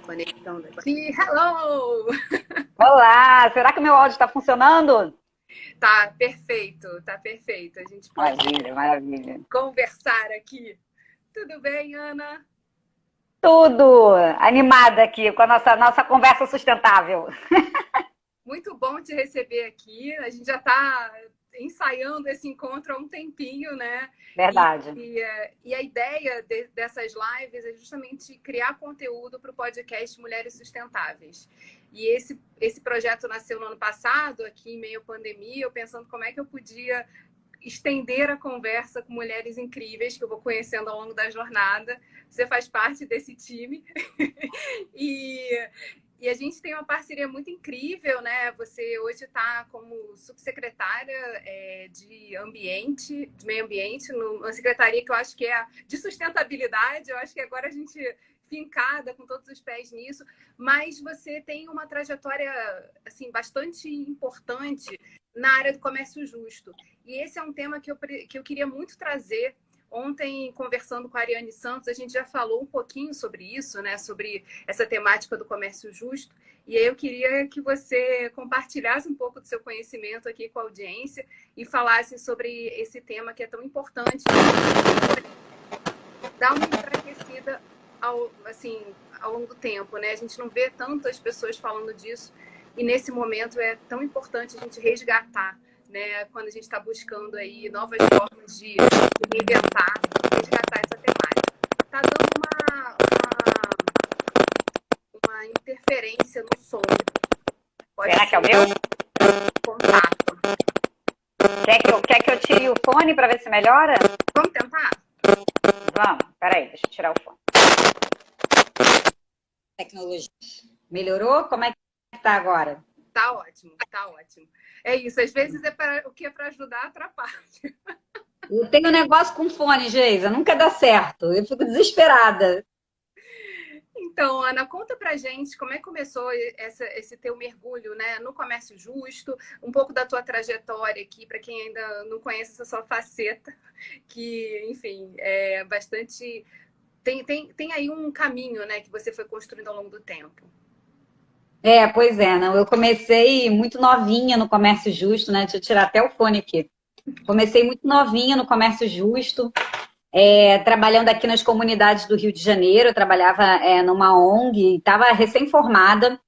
Conectando aqui. Hello! Olá, será que o meu áudio está funcionando? Tá perfeito, tá perfeito. A gente pode Maravilha, maravilha. conversar aqui. Tudo bem, Ana? Tudo animada aqui com a nossa conversa sustentável. Muito bom te receber aqui. A gente já está ensaiando esse encontro há um tempinho, né? Verdade. E a ideia dessas lives é justamente criar conteúdo para o podcast Mulheres Sustentáveis. E esse projeto nasceu no ano passado, aqui em meio à pandemia, eu pensando como é que eu podia estender a conversa com mulheres incríveis que eu vou conhecendo ao longo da jornada. Você faz parte desse time. E a gente tem uma parceria muito incrível, né? Você hoje está como subsecretária de meio ambiente, numa secretaria que eu acho que é de sustentabilidade. Eu acho que agora a gente fincada com todos os pés nisso, mas você tem uma trajetória assim bastante importante na área do comércio justo. E esse é um tema que eu queria muito trazer. Ontem, conversando com a Ariane Santos, a gente já falou um pouquinho sobre isso, né? Sobre essa temática do comércio justo. E aí eu queria que você compartilhasse um pouco do seu conhecimento aqui com a audiência e falasse sobre esse tema que é tão importante. Dar uma enfraquecida ao longo do tempo, né? A gente não vê tantas pessoas falando disso. E nesse momento é tão importante a gente resgatar, né? Quando a gente está buscando aí novas formas de reinventar, resgatar essa temática. Está dando uma interferência no som. Será que é o meu? Contato. Quer que eu tire o fone para ver se melhora? Vamos tentar? Vamos, peraí, deixa eu tirar o fone. Tecnologia. Melhorou? Como é que tá agora? Tá ótimo, tá ótimo. É isso, às vezes o que é para ajudar atrapalha. Eu tenho um negócio com fone, Geisa, nunca dá certo. Eu fico desesperada. Então, Ana, conta pra gente como é que começou esse teu mergulho, né, no comércio justo, um pouco da tua trajetória aqui, para quem ainda não conhece essa sua faceta, que, enfim, é bastante... Tem aí um caminho, né, que você foi construindo ao longo do tempo. Pois é, não. Eu comecei muito novinha no comércio justo, né? Deixa eu tirar até o fone aqui. Comecei muito novinha no comércio justo, trabalhando aqui nas comunidades do Rio de Janeiro. Eu trabalhava numa ONG, estava recém-formada,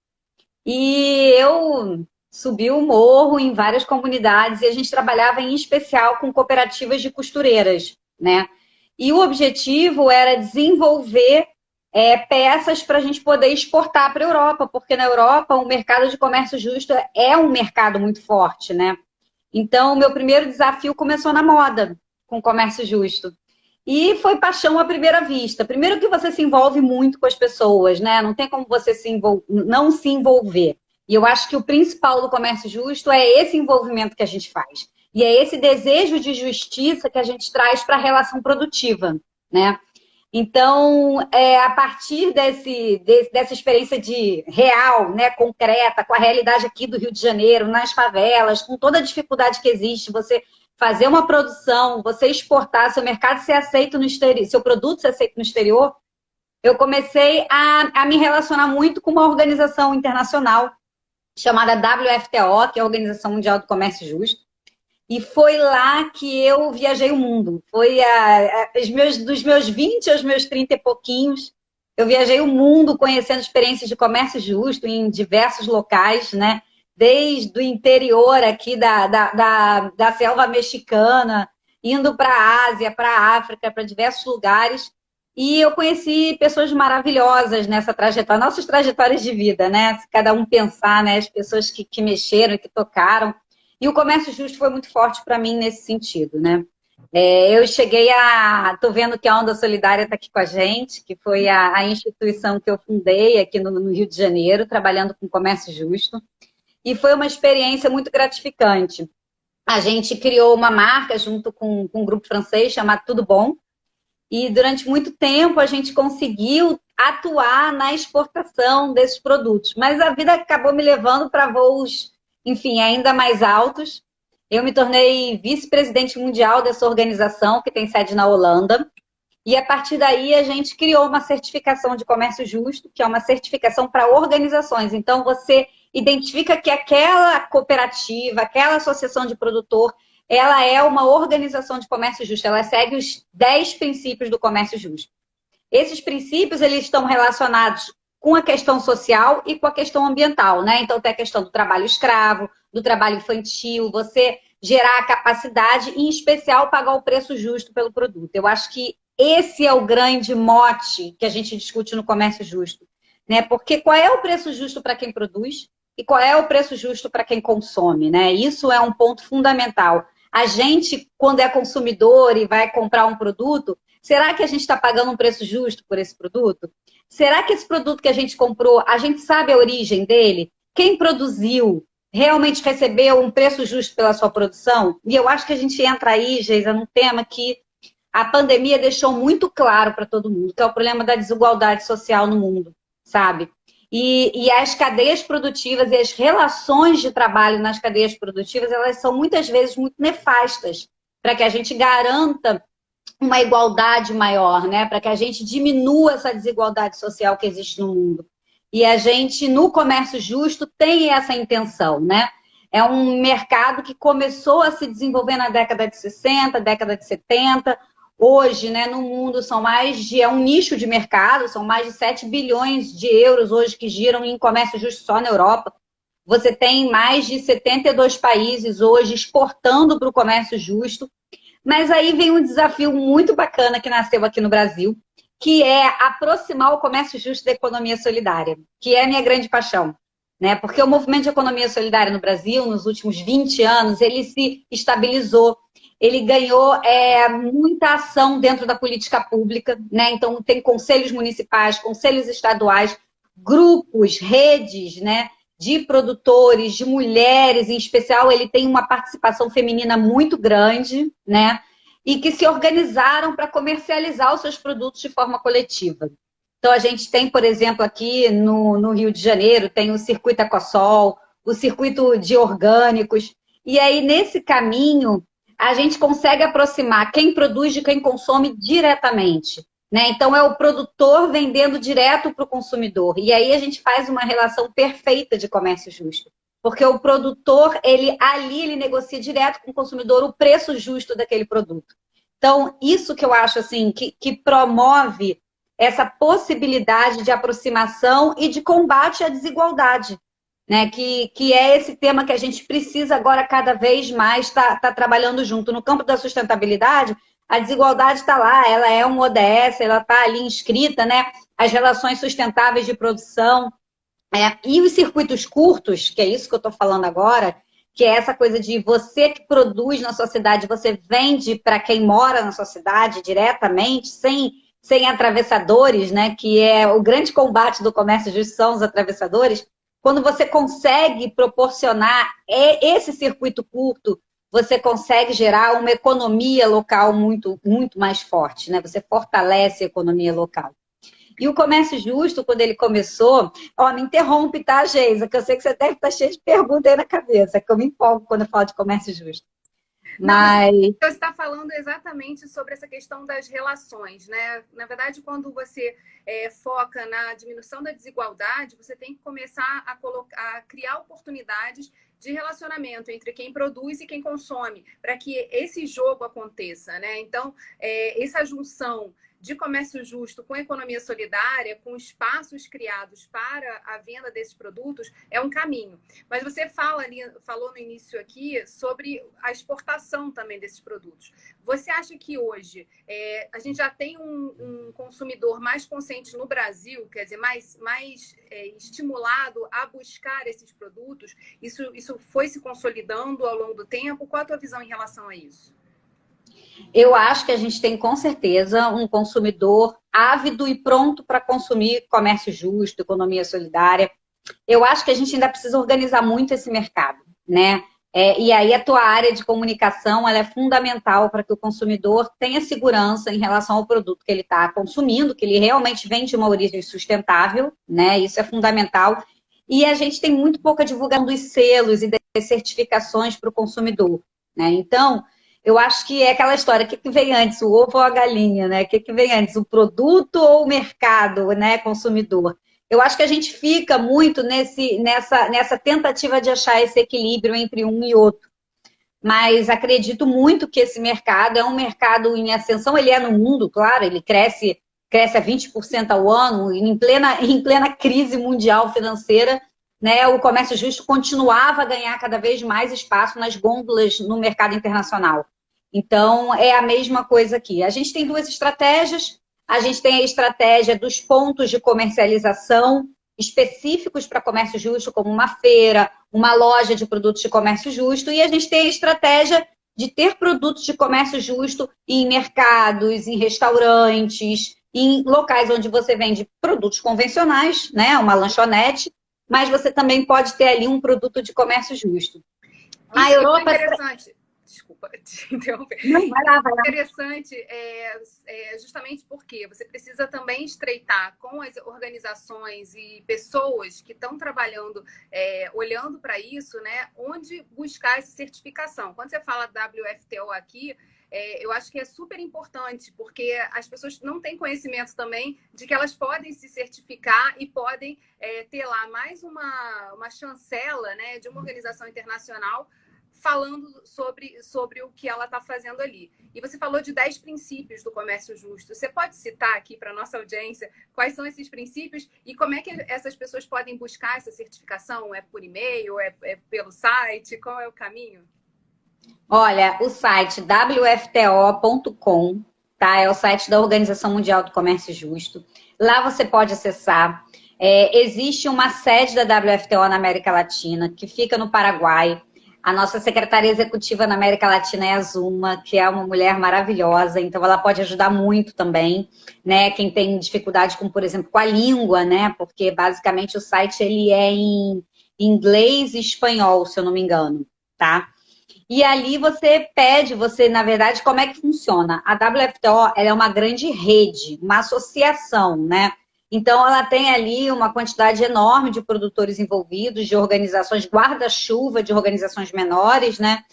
e eu subi o morro em várias comunidades e a gente trabalhava em especial com cooperativas de costureiras, né? E o objetivo era desenvolver peças para a gente poder exportar para a Europa, porque na Europa o mercado de comércio justo é um mercado muito forte, né? Então, o meu primeiro desafio começou na moda, com comércio justo. E foi paixão à primeira vista. Primeiro que você se envolve muito com as pessoas, né? Não tem como você não se envolver. E eu acho que o principal do comércio justo é esse envolvimento que a gente faz. E é esse desejo de justiça que a gente traz para a relação produtiva, né? Então, a partir dessa experiência real, né, concreta, com a realidade aqui do Rio de Janeiro, nas favelas, com toda a dificuldade que existe, você fazer uma produção, você exportar, seu mercado ser aceito no exterior, seu produto ser aceito no exterior, eu comecei a me relacionar muito com uma organização internacional chamada WFTO, que é a Organização Mundial do Comércio Justo. E foi lá que eu viajei o mundo. Foi dos meus 20 aos meus 30 e pouquinhos, eu viajei o mundo conhecendo experiências de comércio justo em diversos locais, né? Desde o interior aqui da selva mexicana, indo para a Ásia, para a África, para diversos lugares. E eu conheci pessoas maravilhosas nessa trajetória, nossas trajetórias de vida, né? Se cada um pensar, né? As pessoas que mexeram, que tocaram. E o comércio justo foi muito forte para mim nesse sentido, né? Eu cheguei Tô vendo que a Onda Solidária está aqui com a gente, que foi a instituição que eu fundei aqui no Rio de Janeiro, trabalhando com comércio justo. E foi uma experiência muito gratificante. A gente criou uma marca junto com um grupo francês chamado Tudo Bom. E durante muito tempo a gente conseguiu atuar na exportação desses produtos. Mas a vida acabou me levando para voos, enfim, ainda mais altos. Eu me tornei vice-presidente mundial dessa organização, que tem sede na Holanda. E a partir daí a gente criou uma certificação de comércio justo, que é uma certificação para organizações. Então você identifica que aquela cooperativa, aquela associação de produtor, ela é uma organização de comércio justo, ela segue os 10 princípios do comércio justo. Esses princípios, eles estão relacionados com a questão social e com a questão ambiental, né? Então tem a questão do trabalho escravo, do trabalho infantil, você gerar a capacidade e, em especial, pagar o preço justo pelo produto. Eu acho que esse é o grande mote que a gente discute no comércio justo, né? Porque qual é o preço justo para quem produz e qual é o preço justo para quem consome, né? Isso é um ponto fundamental. A gente, quando é consumidor e vai comprar um produto, será que a gente está pagando um preço justo por esse produto? Será que esse produto que a gente comprou, a gente sabe a origem dele? Quem produziu realmente recebeu um preço justo pela sua produção? E eu acho que a gente entra aí, Geisa, num tema que a pandemia deixou muito claro para todo mundo, que é o problema da desigualdade social no mundo, sabe? E as cadeias produtivas e as relações de trabalho nas cadeias produtivas, elas são muitas vezes muito nefastas para que a gente garanta uma igualdade maior, né? Para que a gente diminua essa desigualdade social que existe no mundo. E a gente, no comércio justo, tem essa intenção, né? É um mercado que começou a se desenvolver na década de 60, década de 70. Hoje, né, no mundo, é um nicho de mercado, são mais de 7 bilhões de euros hoje que giram em comércio justo só na Europa. Você tem mais de 72 países hoje exportando para o comércio justo. Mas aí vem um desafio muito bacana que nasceu aqui no Brasil, que é aproximar o comércio justo da economia solidária, que é a minha grande paixão, né? Porque o movimento de economia solidária no Brasil, nos últimos 20 anos, ele se estabilizou, ele ganhou muita ação dentro da política pública, né? Então, tem conselhos municipais, conselhos estaduais, grupos, redes, né? De produtores, de mulheres, em especial, ele tem uma participação feminina muito grande, né? E que se organizaram para comercializar os seus produtos de forma coletiva. Então, a gente tem, por exemplo, aqui no Rio de Janeiro, tem o Circuito Ecossol, o Circuito de Orgânicos, e aí, nesse caminho, a gente consegue aproximar quem produz de quem consome diretamente. Né? Então, é o produtor vendendo direto para o consumidor. E aí a gente faz uma relação perfeita de comércio justo. Porque o produtor, ele negocia direto com o consumidor o preço justo daquele produto. Então, isso que eu acho assim, que promove essa possibilidade de aproximação e de combate à desigualdade. Né? Que é esse tema que a gente precisa agora cada vez mais estar trabalhando junto. No campo da sustentabilidade, a desigualdade está lá, ela é um ODS, ela está ali inscrita, né? As relações sustentáveis de produção. E os circuitos curtos, que é isso que eu estou falando agora, que é essa coisa de você que produz na sua cidade, você vende para quem mora na sua cidade diretamente, sem atravessadores, né? Que é o grande combate do comércio justo, são os atravessadores. Quando você consegue proporcionar esse circuito curto, você consegue gerar uma economia local muito, muito mais forte, né? Você fortalece a economia local. E o comércio justo, quando ele começou... me interrompe, tá, Geisa? Que eu sei que você deve estar cheio de perguntas aí na cabeça, que eu me empolgo quando eu falo de comércio justo. Mas você está falando exatamente sobre essa questão das relações, né? Na verdade, quando você foca na diminuição da desigualdade, você tem que começar a criar oportunidades de relacionamento entre quem produz e quem consome, para que esse jogo aconteça, né? Então, essa junção de comércio justo com economia solidária, com espaços criados para a venda desses produtos, é um caminho. Mas você falou no início aqui sobre a exportação também desses produtos. Você acha que hoje a gente já tem um consumidor mais consciente no Brasil, quer dizer, mais estimulado a buscar esses produtos? Isso foi se consolidando ao longo do tempo? Qual a tua visão em relação a isso? Eu acho que a gente tem, com certeza, um consumidor ávido e pronto para consumir comércio justo, economia solidária. Eu acho que a gente ainda precisa organizar muito esse mercado, né? E aí a tua área de comunicação ela é fundamental para que o consumidor tenha segurança em relação ao produto que ele está consumindo, que ele realmente vem de uma origem sustentável, né? Isso é fundamental. E a gente tem muito pouca divulgação dos selos e das certificações para o consumidor, né? Então, Eu acho que é aquela história, o que vem antes, o ovo ou a galinha, né? O que vem antes, o produto ou o mercado, né, consumidor? Eu acho que a gente fica muito nessa tentativa de achar esse equilíbrio entre um e outro. Mas acredito muito que esse mercado é um mercado em ascensão, ele é no mundo, claro, ele cresce a 20% ao ano, em plena crise mundial financeira, né, o comércio justo continuava a ganhar cada vez mais espaço nas gôndolas no mercado internacional. Então, é a mesma coisa aqui. A gente tem duas estratégias. A gente tem a estratégia dos pontos de comercialização específicos para comércio justo, como uma feira, uma loja de produtos de comércio justo, e a gente tem a estratégia de ter produtos de comércio justo em mercados, em restaurantes, em locais onde você vende produtos convencionais, né, uma lanchonete, mas você também pode ter ali um produto de comércio justo. A Europa é interessante. Desculpa te interromper. Não, vai lá, vai lá. Interessante justamente porque você precisa também estreitar com as organizações e pessoas que estão trabalhando, olhando para isso, né? Onde buscar essa certificação. Quando você fala WFTO aqui, eu acho que é super importante, porque as pessoas não têm conhecimento também de que elas podem se certificar e podem ter lá mais uma chancela, né, de uma organização internacional falando sobre o que ela está fazendo ali. E você falou de 10 princípios do comércio justo. Você pode citar aqui para a nossa audiência quais são esses princípios e como é que essas pessoas podem buscar essa certificação? É por e-mail? É pelo site? Qual é o caminho? Olha, o site wfto.com, tá? É o site da Organização Mundial do Comércio Justo. Lá você pode acessar. Existe uma sede da WFTO na América Latina, que fica no Paraguai. A nossa secretária executiva na América Latina é a Zuma, que é uma mulher maravilhosa, então ela pode ajudar muito também, né? Quem tem dificuldade com, por exemplo, com a língua, né? Porque basicamente o site ele é em inglês e espanhol, se eu não me engano, tá? E ali na verdade, como é que funciona? A WFTO, ela é uma grande rede, uma associação, né? Então, ela tem ali uma quantidade enorme de produtores envolvidos, de organizações guarda-chuva, de organizações menores, né?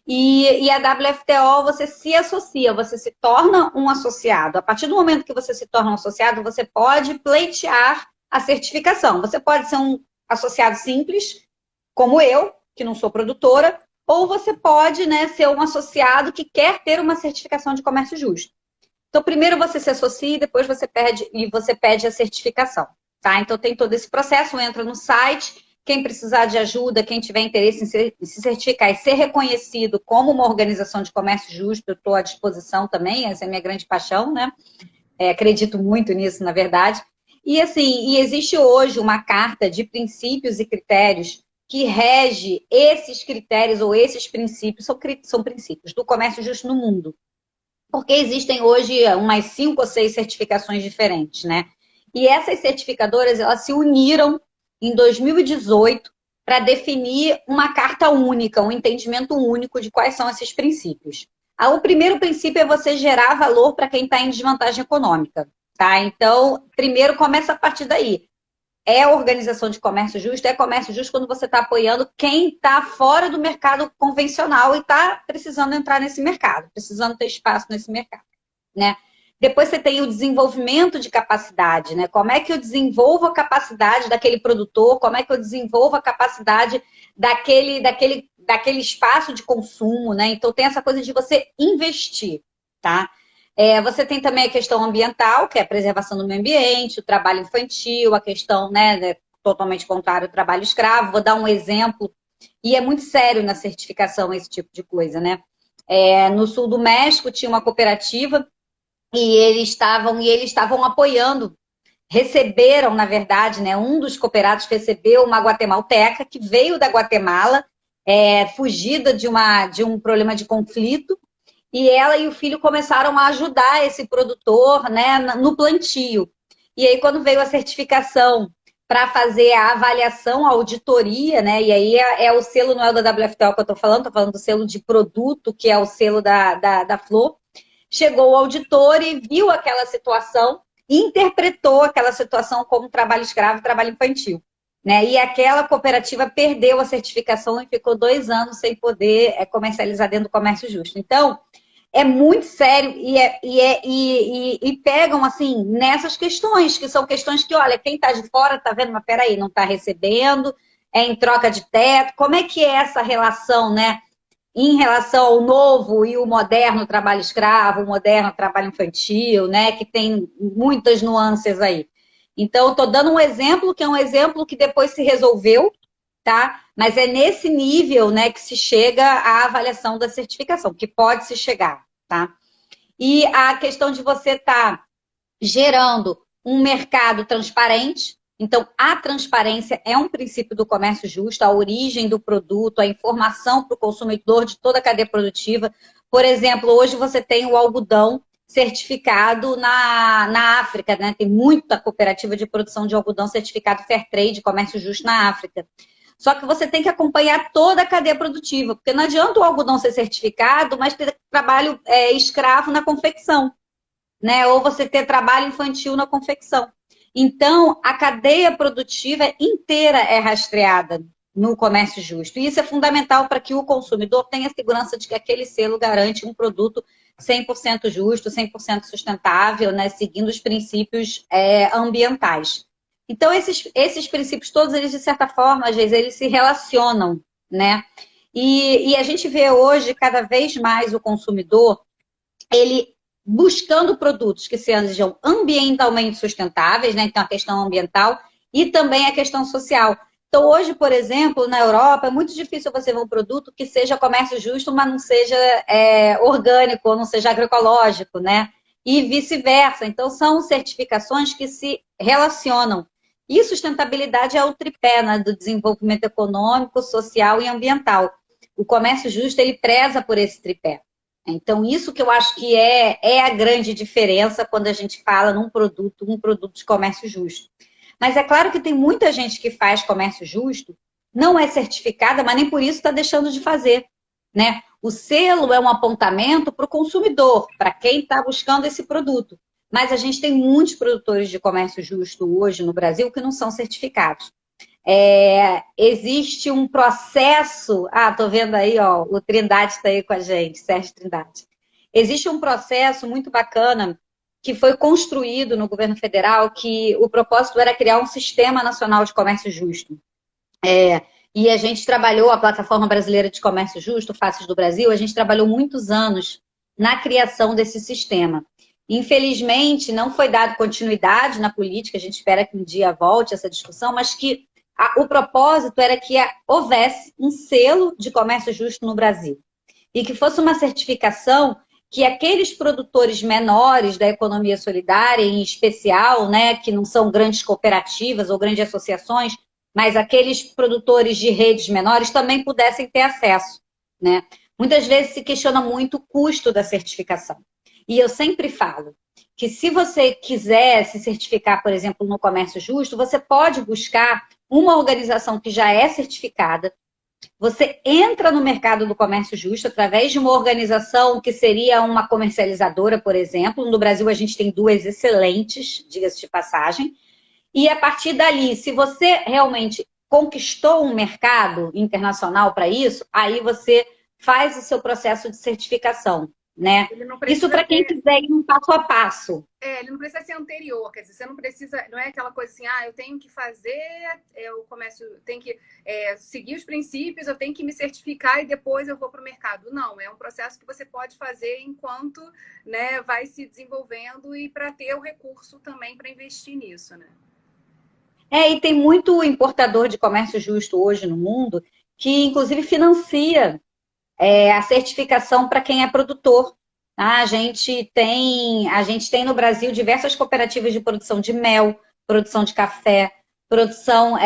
E a WFTO, você se associa, você se torna um associado. A partir do momento que você se torna um associado, você pode pleitear a certificação. Você pode ser um associado simples, como eu, que não sou produtora, ou você pode, né, ser um associado que quer ter uma certificação de comércio justo. Então, primeiro você se associa e depois você pede a certificação, tá? Então, tem todo esse processo, entra no site, quem precisar de ajuda, quem tiver interesse em se certificar e ser reconhecido como uma organização de comércio justo, eu estou à disposição também, essa é a minha grande paixão, né? Acredito muito nisso, na verdade. E, assim, existe hoje uma carta de princípios e critérios que rege esses critérios ou esses princípios, são princípios do comércio justo no mundo. Porque existem hoje umas 5 ou 6 certificações diferentes, né? E essas certificadoras, elas se uniram em 2018 para definir uma carta única, um entendimento único de quais são esses princípios. O primeiro princípio é você gerar valor para quem está em desvantagem econômica, tá? Então, primeiro começa a partir daí. É organização de comércio justo, é comércio justo quando você está apoiando quem está fora do mercado convencional e está precisando entrar nesse mercado, precisando ter espaço nesse mercado, né? Depois você tem o desenvolvimento de capacidade, né? Como é que eu desenvolvo a capacidade daquele produtor, como é que eu desenvolvo a capacidade daquele espaço de consumo, né? Então tem essa coisa de você investir, tá? Você tem também a questão ambiental, que é a preservação do meio ambiente, o trabalho infantil, a questão, né, totalmente contrário ao trabalho escravo. Vou dar um exemplo, e é muito sério na certificação esse tipo de coisa, né? No sul do México tinha uma cooperativa e eles estavam apoiando, receberam, na verdade, né, um dos cooperados recebeu uma guatemalteca que veio da Guatemala, fugida de um problema de conflito, e ela e o filho começaram a ajudar esse produtor, né, no plantio. E aí, quando veio a certificação para fazer a avaliação, a auditoria, né, e aí o selo, não é o da WFTO que eu estou falando do selo de produto, que é o selo da Flor, chegou o auditor e viu aquela situação, e interpretou aquela situação como trabalho escravo, trabalho infantil. né? E aquela cooperativa perdeu a certificação e ficou 2 anos sem poder comercializar dentro do comércio justo. Então, é muito sério e pegam, assim, nessas questões, que são questões que, olha, quem está de fora está vendo, mas peraí, não está recebendo, é em troca de teto. Como é que é essa relação, né? Em relação ao novo e o moderno trabalho escravo, o moderno trabalho infantil, né? Que tem muitas nuances aí. Então, estou dando um exemplo, que é um exemplo que depois se resolveu, tá? Mas é nesse nível, né, que se chega à avaliação da certificação, que pode se chegar, tá? E a questão de você estar gerando um mercado transparente. Então, a transparência é um princípio do comércio justo, a origem do produto, a informação para o consumidor de toda a cadeia produtiva. Por exemplo, hoje você tem o algodão certificado na África, né? Tem muita cooperativa de produção de algodão certificado Fairtrade, comércio justo na África. Só que você tem que acompanhar toda a cadeia produtiva, porque não adianta o algodão ser certificado, mas ter trabalho escravo na confecção, né? Ou você ter trabalho infantil na confecção. Então, a cadeia produtiva inteira é rastreada no comércio justo. E isso é fundamental para que o consumidor tenha segurança de que aquele selo garante um produto 100% justo, 100% sustentável, né? Seguindo os princípios ambientais. Então, esses princípios todos, eles, de certa forma, às vezes, eles se relacionam, né? E a gente vê hoje, cada vez mais, o consumidor, ele buscando produtos que sejam ambientalmente sustentáveis, né? Então, a questão ambiental e também a questão social. Então, hoje, por exemplo, na Europa, é muito difícil você ver um produto que seja comércio justo, mas não seja orgânico, ou não seja agroecológico, né? E vice-versa. Então, são certificações que se relacionam. E sustentabilidade é o tripé, né, do desenvolvimento econômico, social e ambiental. O comércio justo, ele preza por esse tripé. Então, isso que eu acho que é a grande diferença quando a gente fala num produto, um produto de comércio justo. Mas é claro que tem muita gente que faz comércio justo, não é certificada, mas nem por isso está deixando de fazer, né? O selo é um apontamento para o consumidor, para quem está buscando esse produto. Mas a gente tem muitos produtores de comércio justo hoje no Brasil que não são certificados. Existe um processo... tô vendo aí, ó, o Trindade está aí com a gente, Sérgio Trindade. Existe um processo muito bacana que foi construído no governo federal, que o propósito era criar um sistema nacional de comércio justo. E a gente trabalhou, a Plataforma Brasileira de Comércio Justo, Faces do Brasil, a gente trabalhou muitos anos na criação desse sistema. Infelizmente, não foi dado continuidade na política, a gente espera que um dia volte essa discussão, mas que o propósito era que houvesse um selo de comércio justo no Brasil. E que fosse uma certificação que aqueles produtores menores da economia solidária, em especial, né, que não são grandes cooperativas ou grandes associações, mas aqueles produtores de redes menores também pudessem ter acesso, né? Muitas vezes se questiona muito o custo da certificação. E eu sempre falo que se você quiser se certificar, por exemplo, no comércio justo, você pode buscar uma organização que já é certificada. Você entra no mercado do comércio justo através de uma organização que seria uma comercializadora, por exemplo. No Brasil, a gente tem 2 excelentes, diga-se de passagem. E a partir dali, se você realmente conquistou um mercado internacional para isso, aí você faz o seu processo de certificação, né? Isso para quem quiser ir um passo a passo. Ele não precisa ser anterior, quer dizer, você não precisa, não é aquela coisa assim, eu tenho que fazer o comércio, tem que seguir os princípios, eu tenho que me certificar e depois eu vou para o mercado. Não, é um processo que você pode fazer enquanto, né, vai se desenvolvendo e para ter o recurso também para investir nisso, né? E tem muito importador de comércio justo hoje no mundo que, inclusive, financia a certificação para quem é produtor. A gente tem no Brasil diversas cooperativas de produção de mel, produção de café, produção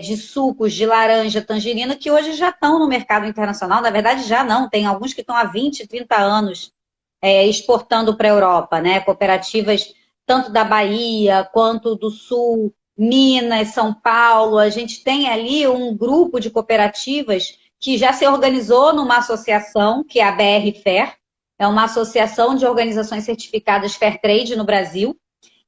de sucos, de laranja, tangerina, que hoje já estão no mercado internacional. Na verdade, já não. Tem alguns que estão há 20, 30 anos exportando para a Europa, né? Cooperativas tanto da Bahia quanto do Sul, Minas, São Paulo. A gente tem ali um grupo de cooperativas que já se organizou numa associação, que é a BR Fair, é uma associação de organizações certificadas Fairtrade no Brasil,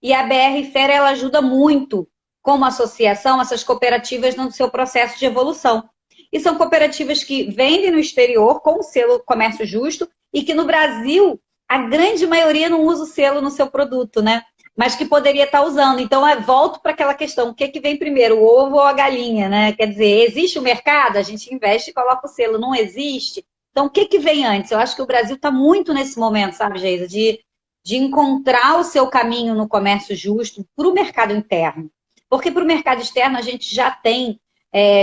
e a BR Fair, ela ajuda muito como associação, essas cooperativas no seu processo de evolução. E são cooperativas que vendem no exterior com o selo Comércio Justo e que no Brasil a grande maioria não usa o selo no seu produto, né? Mas que poderia estar usando. Então, eu volto para aquela questão, o que é que vem primeiro, o ovo ou a galinha, né? Quer dizer, existe o mercado, a gente investe e coloca o selo. Não existe? Então, o que é que vem antes? Eu acho que o Brasil está muito nesse momento, sabe, Geisa, de encontrar o seu caminho no comércio justo para o mercado interno. Porque para o mercado externo a gente já tem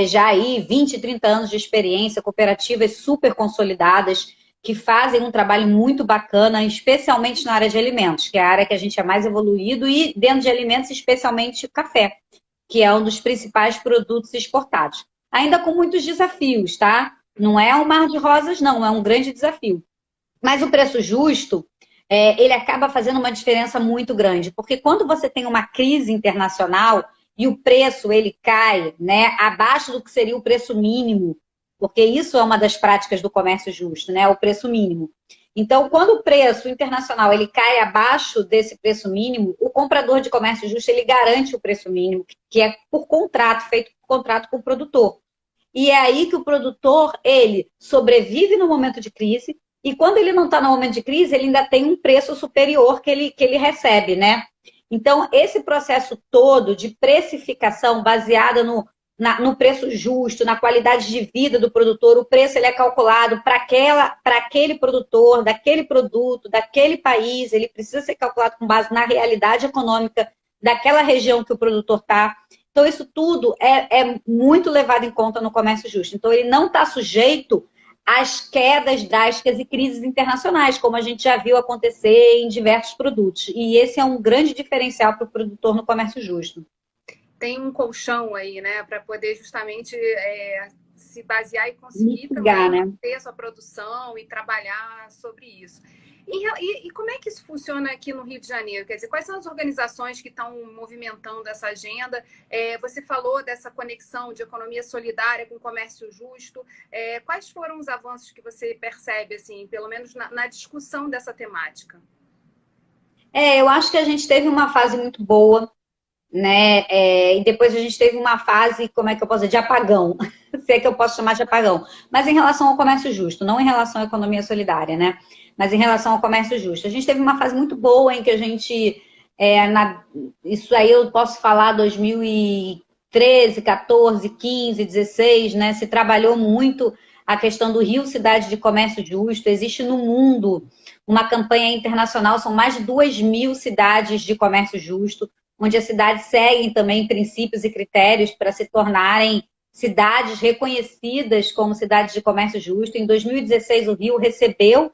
já aí 20, 30 anos de experiência, cooperativas super consolidadas, que fazem um trabalho muito bacana, especialmente na área de alimentos, que é a área que a gente é mais evoluído, e dentro de alimentos, especialmente o café, que é um dos principais produtos exportados. Ainda com muitos desafios, tá? Não é um mar de rosas, não, é um grande desafio. Mas o preço justo, ele acaba fazendo uma diferença muito grande, porque quando você tem uma crise internacional e o preço ele cai, né, abaixo do que seria o preço mínimo, porque isso é uma das práticas do comércio justo, né, o preço mínimo. Então, quando o preço internacional ele cai abaixo desse preço mínimo, o comprador de comércio justo ele garante o preço mínimo, que é por contrato, feito por contrato com o produtor. E é aí que o produtor, ele sobrevive no momento de crise, e quando ele não está no momento de crise, ele ainda tem um preço superior que ele recebe, né? Então, esse processo todo de precificação baseada no preço justo, na qualidade de vida do produtor, o preço ele é calculado para aquele produtor, daquele produto, daquele país, ele precisa ser calculado com base na realidade econômica daquela região que o produtor está. Então, isso tudo é muito levado em conta no comércio justo. Então, ele não está sujeito às quedas drásticas e crises internacionais, como a gente já viu acontecer em diversos produtos. E esse é um grande diferencial para o produtor no comércio justo. Tem um colchão aí, né, para poder justamente se basear e conseguir mitigar, também né? ter a sua produção e trabalhar sobre isso. E como é que isso funciona aqui no Rio de Janeiro? Quer dizer, quais são as organizações que estão movimentando essa agenda? Você falou dessa conexão de economia solidária com comércio justo. Quais foram os avanços que você percebe, assim, pelo menos na discussão dessa temática? Eu acho que a gente teve uma fase muito boa, né? E depois a gente teve uma fase, como é que eu posso dizer, de apagão, se é que eu posso chamar de apagão. Mas em relação ao comércio justo, não em relação à economia solidária, né? Mas em relação ao comércio justo. A gente teve uma fase muito boa em que a gente, isso aí eu posso falar 2013, 14, 15, 16, né? Se trabalhou muito a questão do Rio Cidade de Comércio Justo. Existe no mundo uma campanha internacional, são mais de 2.000 cidades de comércio justo, onde as cidades seguem também princípios e critérios para se tornarem cidades reconhecidas como cidades de comércio justo. Em 2016, o Rio recebeu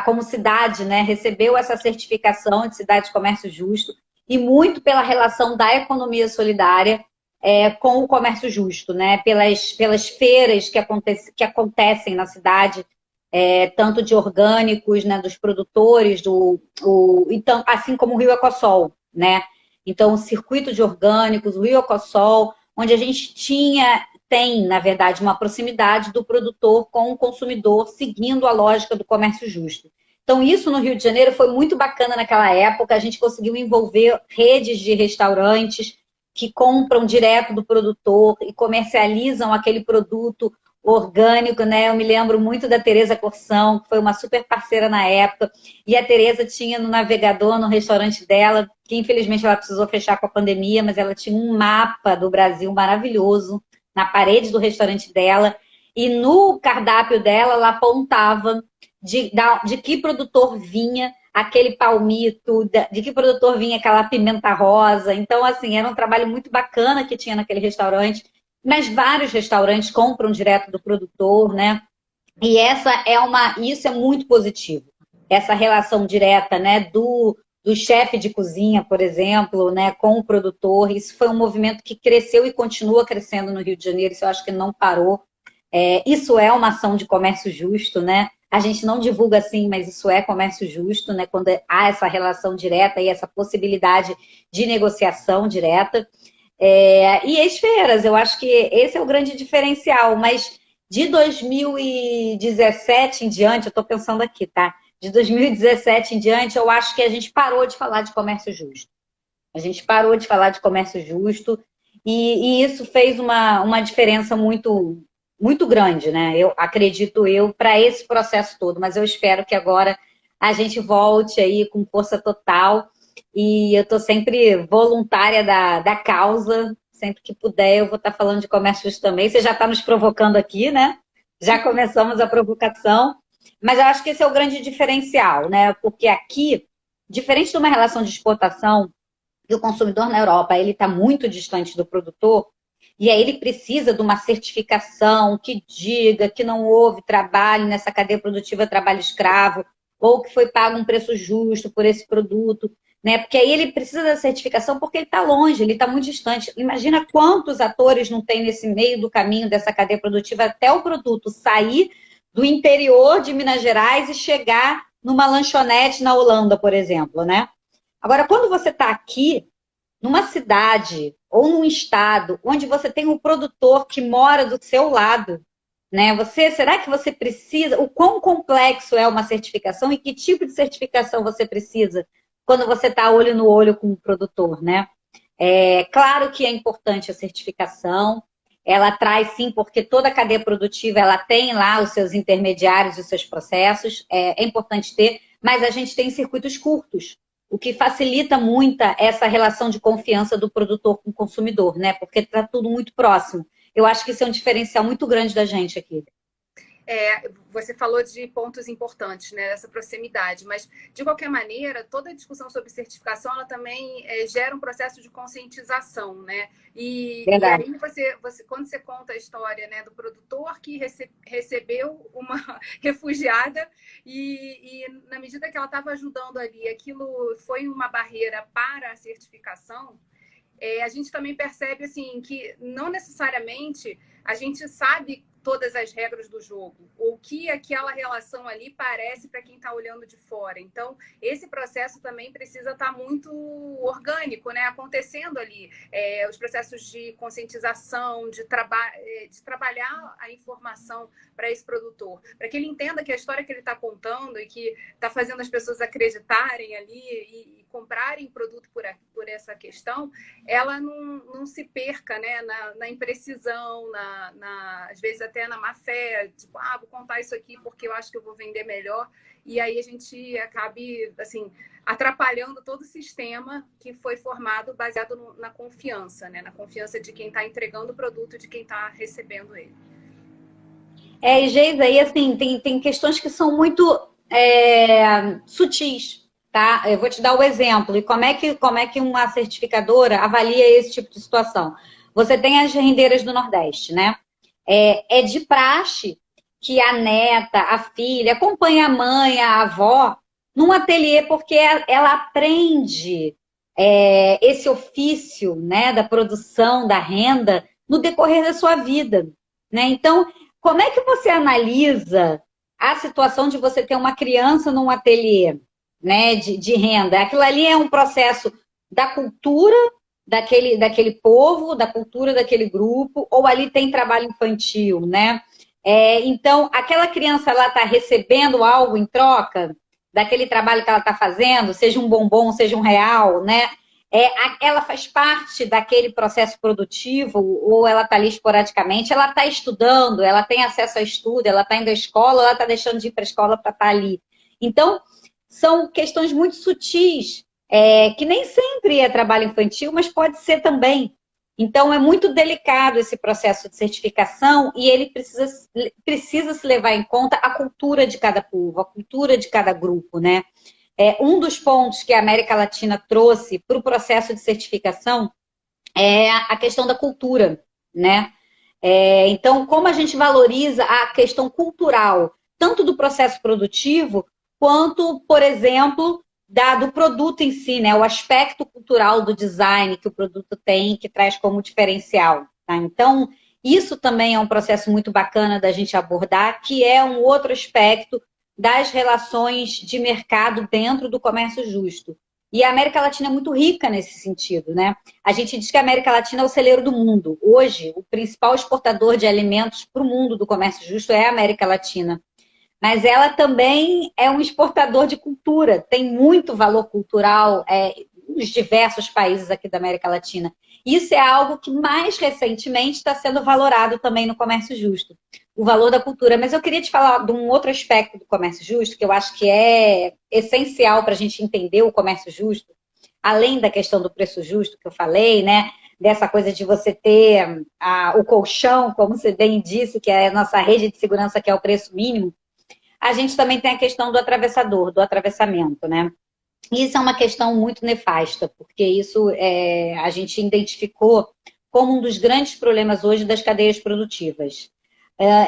como cidade, né, recebeu essa certificação de cidade de comércio justo, e muito pela relação da economia solidária com o comércio justo, né, pelas feiras que acontecem na cidade, tanto de orgânicos, né, dos produtores, então, assim como o Rio Ecossol, né? Então, o circuito de orgânicos, o Rio Ecossol, onde a gente tem, na verdade, uma proximidade do produtor com o consumidor, seguindo a lógica do comércio justo. Então, isso no Rio de Janeiro foi muito bacana naquela época. A gente conseguiu envolver redes de restaurantes que compram direto do produtor e comercializam aquele produto orgânico, né? Eu me lembro muito da Tereza Corção, que foi uma super parceira na época, e a Tereza tinha no navegador, no restaurante dela, que infelizmente ela precisou fechar com a pandemia, mas ela tinha um mapa do Brasil maravilhoso na parede do restaurante dela, e no cardápio dela ela apontava de que produtor vinha aquele palmito, de que produtor vinha aquela pimenta rosa. Então, assim, era um trabalho muito bacana que tinha naquele restaurante, mas vários restaurantes compram direto do produtor, né? E isso é muito positivo. Essa relação direta, né, do chefe de cozinha, por exemplo, né, com o produtor. Isso foi um movimento que cresceu e continua crescendo no Rio de Janeiro. Isso eu acho que não parou. Isso é uma ação de comércio justo, né? A gente não divulga assim, mas isso é comércio justo, né? Quando há essa relação direta e essa possibilidade de negociação direta. E as feiras, eu acho que esse é o grande diferencial, mas de 2017 em diante, eu estou pensando aqui, tá? De 2017 em diante, eu acho que a gente parou de falar de comércio justo. A gente parou de falar de comércio justo e isso fez uma diferença muito grande, né? Eu acredito para esse processo todo, mas eu espero que agora a gente volte aí com força total e eu estou sempre voluntária da causa, sempre que puder eu vou estar falando de comércio justo também. Você já está nos provocando aqui, né? Já começamos a provocação, mas eu acho que esse é o grande diferencial, né? Porque aqui, diferente de uma relação de exportação, que o consumidor na Europa ele está muito distante do produtor, e aí ele precisa de uma certificação que diga que não houve trabalho nessa cadeia produtiva, trabalho escravo, ou que foi pago um preço justo por esse produto, né? Porque aí ele precisa da certificação porque ele está longe, ele está muito distante. Imagina quantos atores não tem nesse meio do caminho dessa cadeia produtiva até o produto sair do interior de Minas Gerais e chegar numa lanchonete na Holanda, por exemplo, né? Agora, quando você está aqui, numa cidade ou num estado onde você tem um produtor que mora do seu lado, né? Será que você precisa? O quão complexo é uma certificação e que tipo de certificação você precisa quando você está olho no olho com o produtor, né? É claro que é importante a certificação. Ela traz sim, porque toda a cadeia produtiva ela tem lá os seus intermediários, os seus processos. É importante ter, mas a gente tem circuitos curtos, o que facilita muito essa relação de confiança do produtor com o consumidor, né? Porque está tudo muito próximo. Eu acho que isso é um diferencial muito grande da gente aqui. Você falou de pontos importantes, né, dessa proximidade, mas de qualquer maneira, toda a discussão sobre certificação, ela também gera um processo de conscientização, né? E aí quando você conta a história, né, do produtor que recebeu uma refugiada e na medida que ela estava ajudando ali, aquilo foi uma barreira para a certificação. A gente também percebe assim que não necessariamente a gente sabe todas as regras do jogo, ou que aquela relação ali parece para quem está olhando de fora. Então, esse processo também precisa estar muito orgânico, né? Acontecendo ali. Os processos de conscientização, de trabalhar a informação para esse produtor, para que ele entenda que a história que ele está contando e que está fazendo as pessoas acreditarem ali e comprarem produto por essa questão, ela não se perca, né, na imprecisão, às vezes até na má fé, tipo, vou contar isso aqui porque eu acho que eu vou vender melhor, e aí a gente acabe, assim, atrapalhando todo o sistema que foi formado baseado na confiança, né, na confiança de quem está entregando o produto, de quem está recebendo ele. E Geisa, aí assim, tem questões que são muito sutis. Tá? Eu vou te dar o exemplo. E como é que uma certificadora avalia esse tipo de situação? Você tem as rendeiras do Nordeste, né? É de praxe que a neta, a filha, acompanha a mãe, a avó, num ateliê, porque ela aprende esse ofício, né, da produção, da renda, no decorrer da sua vida. Né? Então, como é que você analisa a situação de você ter uma criança num ateliê? Né, de renda. Aquilo ali é um processo da cultura daquele povo, da cultura daquele grupo, ou ali tem trabalho infantil, né? Então, aquela criança ela está recebendo algo em troca daquele trabalho que ela está fazendo, seja um bombom, seja um real, né? Ela faz parte daquele processo produtivo ou ela está ali esporadicamente, ela está estudando, ela tem acesso a estudo, ela está indo à escola, ela está deixando de ir para a escola para estar ali. Então, são questões muito sutis, que nem sempre é trabalho infantil, mas pode ser também. Então, é muito delicado esse processo de certificação e ele precisa se levar em conta a cultura de cada povo, a cultura de cada grupo, né? Um dos pontos que a América Latina trouxe para o processo de certificação é a questão da cultura, né? Então, como a gente valoriza a questão cultural, tanto do processo produtivo, quanto, por exemplo, do produto em si, né? O aspecto cultural do design que o produto tem, que traz como diferencial. Tá? Então, isso também é um processo muito bacana da gente abordar, que é um outro aspecto das relações de mercado dentro do comércio justo. E a América Latina é muito rica nesse sentido, né? A gente diz que a América Latina é o celeiro do mundo. Hoje, o principal exportador de alimentos para o mundo do comércio justo é a América Latina. Mas ela também é um exportador de cultura, tem muito valor cultural nos diversos países aqui da América Latina. Isso é algo que mais recentemente está sendo valorado também no comércio justo, o valor da cultura. Mas eu queria te falar de um outro aspecto do comércio justo, que eu acho que é essencial para a gente entender o comércio justo, além da questão do preço justo que eu falei, né? Dessa coisa de você ter o colchão, como você bem disse, que é a nossa rede de segurança, que é o preço mínimo. A gente também tem a questão do atravessador, do atravessamento, né? Isso é uma questão muito nefasta, porque isso a gente identificou como um dos grandes problemas hoje das cadeias produtivas.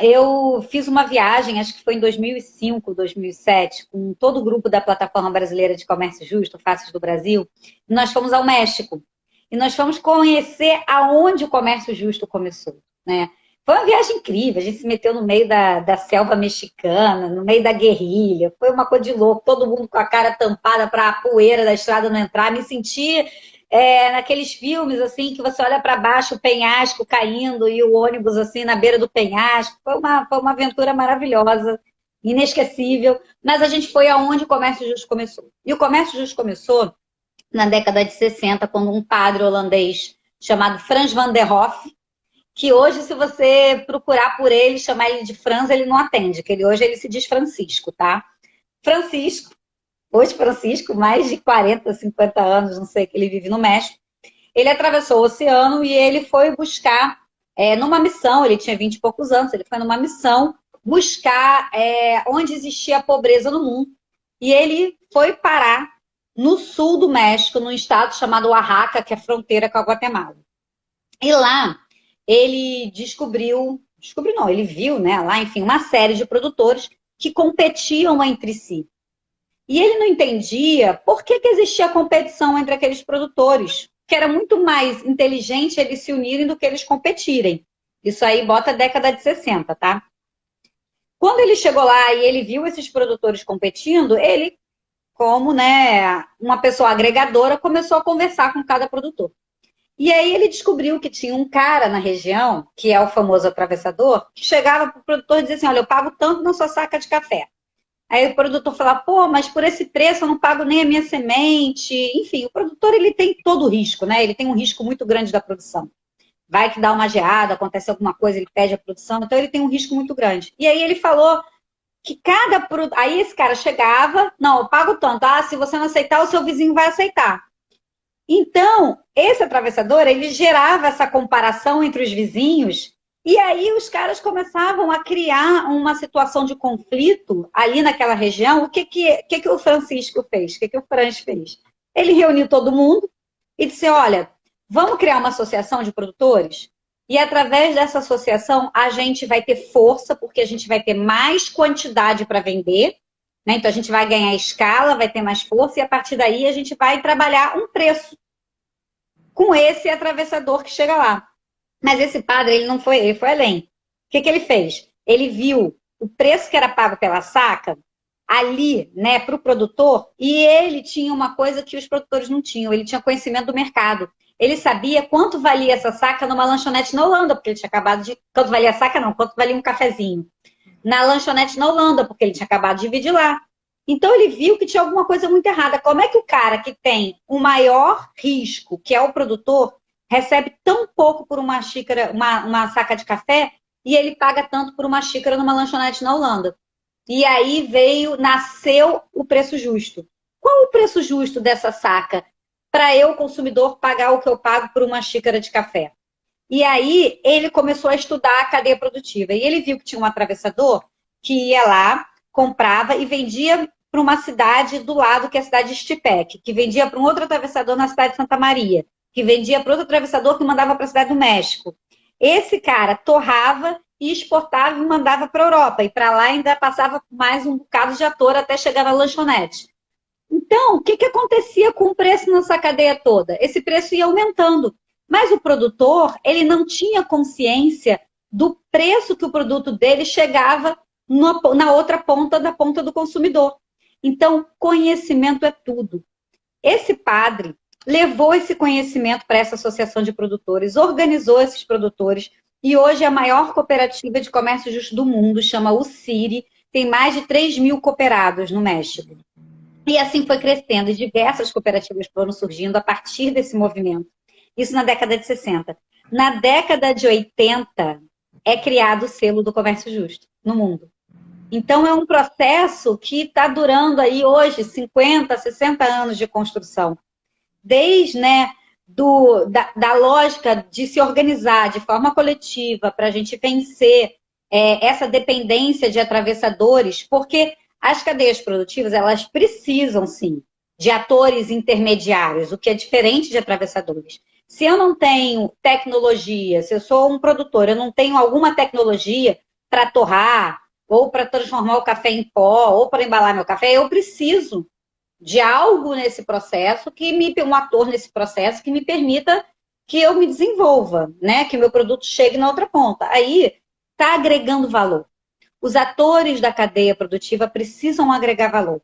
Eu fiz uma viagem, acho que foi em 2005, 2007, com todo o grupo da Plataforma Brasileira de Comércio Justo, Faces do Brasil, e nós fomos ao México. E nós fomos conhecer aonde o comércio justo começou, né? Foi uma viagem incrível, a gente se meteu no meio da selva mexicana, no meio da guerrilha, foi uma coisa de louco, todo mundo com a cara tampada para a poeira da estrada não entrar, me senti naqueles filmes assim, que você olha para baixo, o penhasco caindo e o ônibus assim na beira do penhasco, foi uma aventura maravilhosa, inesquecível, mas a gente foi aonde o comércio justo começou. E o comércio justo começou na década de 60, quando um padre holandês chamado Frans van der Hoff, que hoje, se você procurar por ele, chamar ele de Franz, ele não atende, que hoje ele se diz Francisco, tá? Francisco, hoje Francisco, mais de 40, 50 anos, não sei, que ele vive no México, ele atravessou o oceano e ele foi buscar, numa missão, ele tinha 20 e poucos anos, ele foi numa missão buscar onde existia a pobreza no mundo, e ele foi parar no sul do México, num estado chamado Oaxaca, que é fronteira com a Guatemala. E lá, ele ele viu, né, lá, enfim, uma série de produtores que competiam entre si. E ele não entendia por que existia competição entre aqueles produtores, que era muito mais inteligente eles se unirem do que eles competirem. Isso aí bota a década de 60, tá? Quando ele chegou lá e ele viu esses produtores competindo, ele, como, né, uma pessoa agregadora, começou a conversar com cada produtor. E aí ele descobriu que tinha um cara na região, que é o famoso atravessador, que chegava para o produtor e dizia assim, olha, eu pago tanto na sua saca de café. Aí o produtor falava, pô, mas por esse preço eu não pago nem a minha semente. Enfim, o produtor ele tem todo o risco, né? Ele tem um risco muito grande da produção. Vai que dá uma geada, acontece alguma coisa, ele perde a produção, então ele tem um risco muito grande. E aí ele falou que aí esse cara chegava, não, eu pago tanto, se você não aceitar, o seu vizinho vai aceitar. Então, esse atravessador, ele gerava essa comparação entre os vizinhos e aí os caras começavam a criar uma situação de conflito ali naquela região. O que o Francisco fez? O que o Franz fez? Ele reuniu todo mundo e disse, olha, vamos criar uma associação de produtores e através dessa associação a gente vai ter força, porque a gente vai ter mais quantidade para vender, né? Então, a gente vai ganhar escala, vai ter mais força, e a partir daí a gente vai trabalhar um preço com esse atravessador que chega lá. Mas esse padre, ele foi além. O que ele fez? Ele viu o preço que era pago pela saca ali, né, para o produtor, e ele tinha uma coisa que os produtores não tinham, ele tinha conhecimento do mercado. Ele sabia quanto valia essa saca numa lanchonete na Holanda, porque ele tinha acabado de... Quanto valia a saca, não, quanto valia um cafezinho. Na lanchonete na Holanda, porque ele tinha acabado de vir de lá. Então ele viu que tinha alguma coisa muito errada. Como é que o cara que tem o maior risco, que é o produtor, recebe tão pouco por uma xícara, uma saca de café, e ele paga tanto por uma xícara numa lanchonete na Holanda? E aí nasceu o preço justo. Qual o preço justo dessa saca para eu, consumidor, pagar o que eu pago por uma xícara de café? E aí ele começou a estudar a cadeia produtiva. E ele viu que tinha um atravessador que ia lá, comprava e vendia para uma cidade do lado, que é a cidade de Xtepec, que vendia para um outro atravessador na cidade de Santa Maria, que vendia para outro atravessador que mandava para a cidade do México. Esse cara torrava e exportava e mandava para a Europa. E para lá ainda passava mais um bocado de ator até chegar na lanchonete. Então, o que acontecia com o preço nessa cadeia toda? Esse preço ia aumentando. Mas o produtor, ele não tinha consciência do preço que o produto dele chegava na outra ponta da ponta do consumidor. Então, conhecimento é tudo. Esse padre levou esse conhecimento para essa associação de produtores, organizou esses produtores, e hoje é a maior cooperativa de comércio justo do mundo, chama UCIRI, tem mais de 3.000 cooperados no México. E assim foi crescendo, e diversas cooperativas foram surgindo a partir desse movimento. Isso na década de 60. Na década de 80, é criado o selo do comércio justo no mundo. Então, é um processo que está durando aí hoje 50, 60 anos de construção. Desde, né, da lógica de se organizar de forma coletiva para a gente vencer essa dependência de atravessadores, porque as cadeias produtivas, elas precisam, sim, de atores intermediários, o que é diferente de atravessadores. Se eu não tenho tecnologia, se eu sou um produtor, eu não tenho alguma tecnologia para torrar, ou para transformar o café em pó, ou para embalar meu café, eu preciso de algo nesse processo, um ator nesse processo que me permita que eu me desenvolva, né? Que meu produto chegue na outra ponta. Aí está agregando valor. Os atores da cadeia produtiva precisam agregar valor.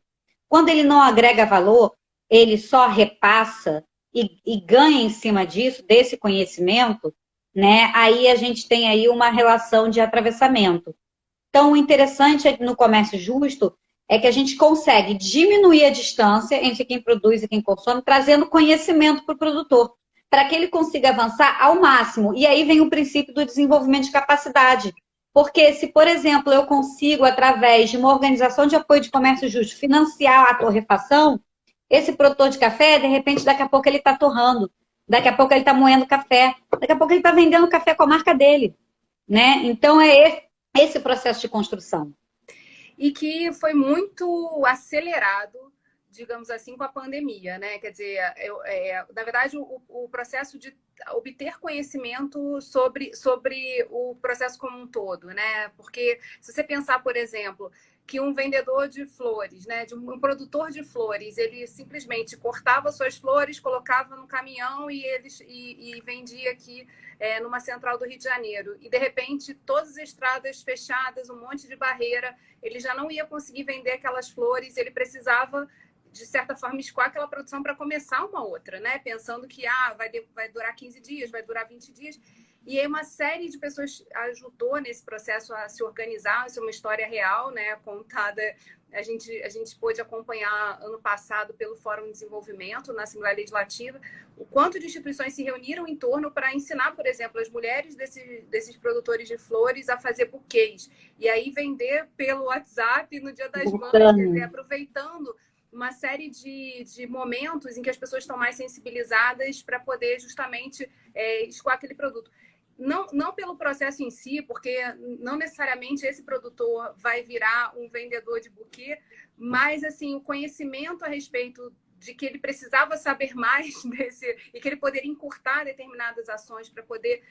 Quando ele não agrega valor, ele só repassa e ganha em cima disso, desse conhecimento, né? Aí a gente tem aí uma relação de atravessamento. Então, o interessante no comércio justo é que a gente consegue diminuir a distância entre quem produz e quem consome, trazendo conhecimento para o produtor, para que ele consiga avançar ao máximo. E aí vem o princípio do desenvolvimento de capacidade. Porque se, por exemplo, eu consigo, através de uma organização de apoio de comércio justo, financiar a torrefação, esse produtor de café, de repente, daqui a pouco ele está torrando, daqui a pouco ele está moendo café, daqui a pouco ele está vendendo café com a marca dele, né? Então, é esse processo de construção. E que foi muito acelerado, digamos assim, com a pandemia, né? Quer dizer, na verdade, o processo de obter conhecimento sobre o processo como um todo, né? Porque se você pensar, por exemplo, que um vendedor de flores, né, de um produtor de flores, ele simplesmente cortava suas flores, colocava no caminhão e vendia aqui numa central do Rio de Janeiro. E, de repente, todas as estradas fechadas, um monte de barreira, ele já não ia conseguir vender aquelas flores, ele precisava, de certa forma, escoar aquela produção para começar uma outra, né? Pensando que vai durar 15 dias, vai durar 20 dias. E aí uma série de pessoas ajudou nesse processo a se organizar. Isso é uma história real, né? Contada. A gente pôde acompanhar ano passado pelo Fórum de Desenvolvimento, na Assembleia Legislativa, o quanto de instituições se reuniram em torno para ensinar, por exemplo, as mulheres desses produtores de flores a fazer buquês. E aí vender pelo WhatsApp no Dia das Mães, quer dizer, aproveitando uma série de momentos em que as pessoas estão mais sensibilizadas para poder justamente escoar aquele produto. Não pelo processo em si, porque não necessariamente esse produtor vai virar um vendedor de buquê, mas assim, o conhecimento a respeito de que ele precisava saber mais e que ele poderia encurtar determinadas ações para poder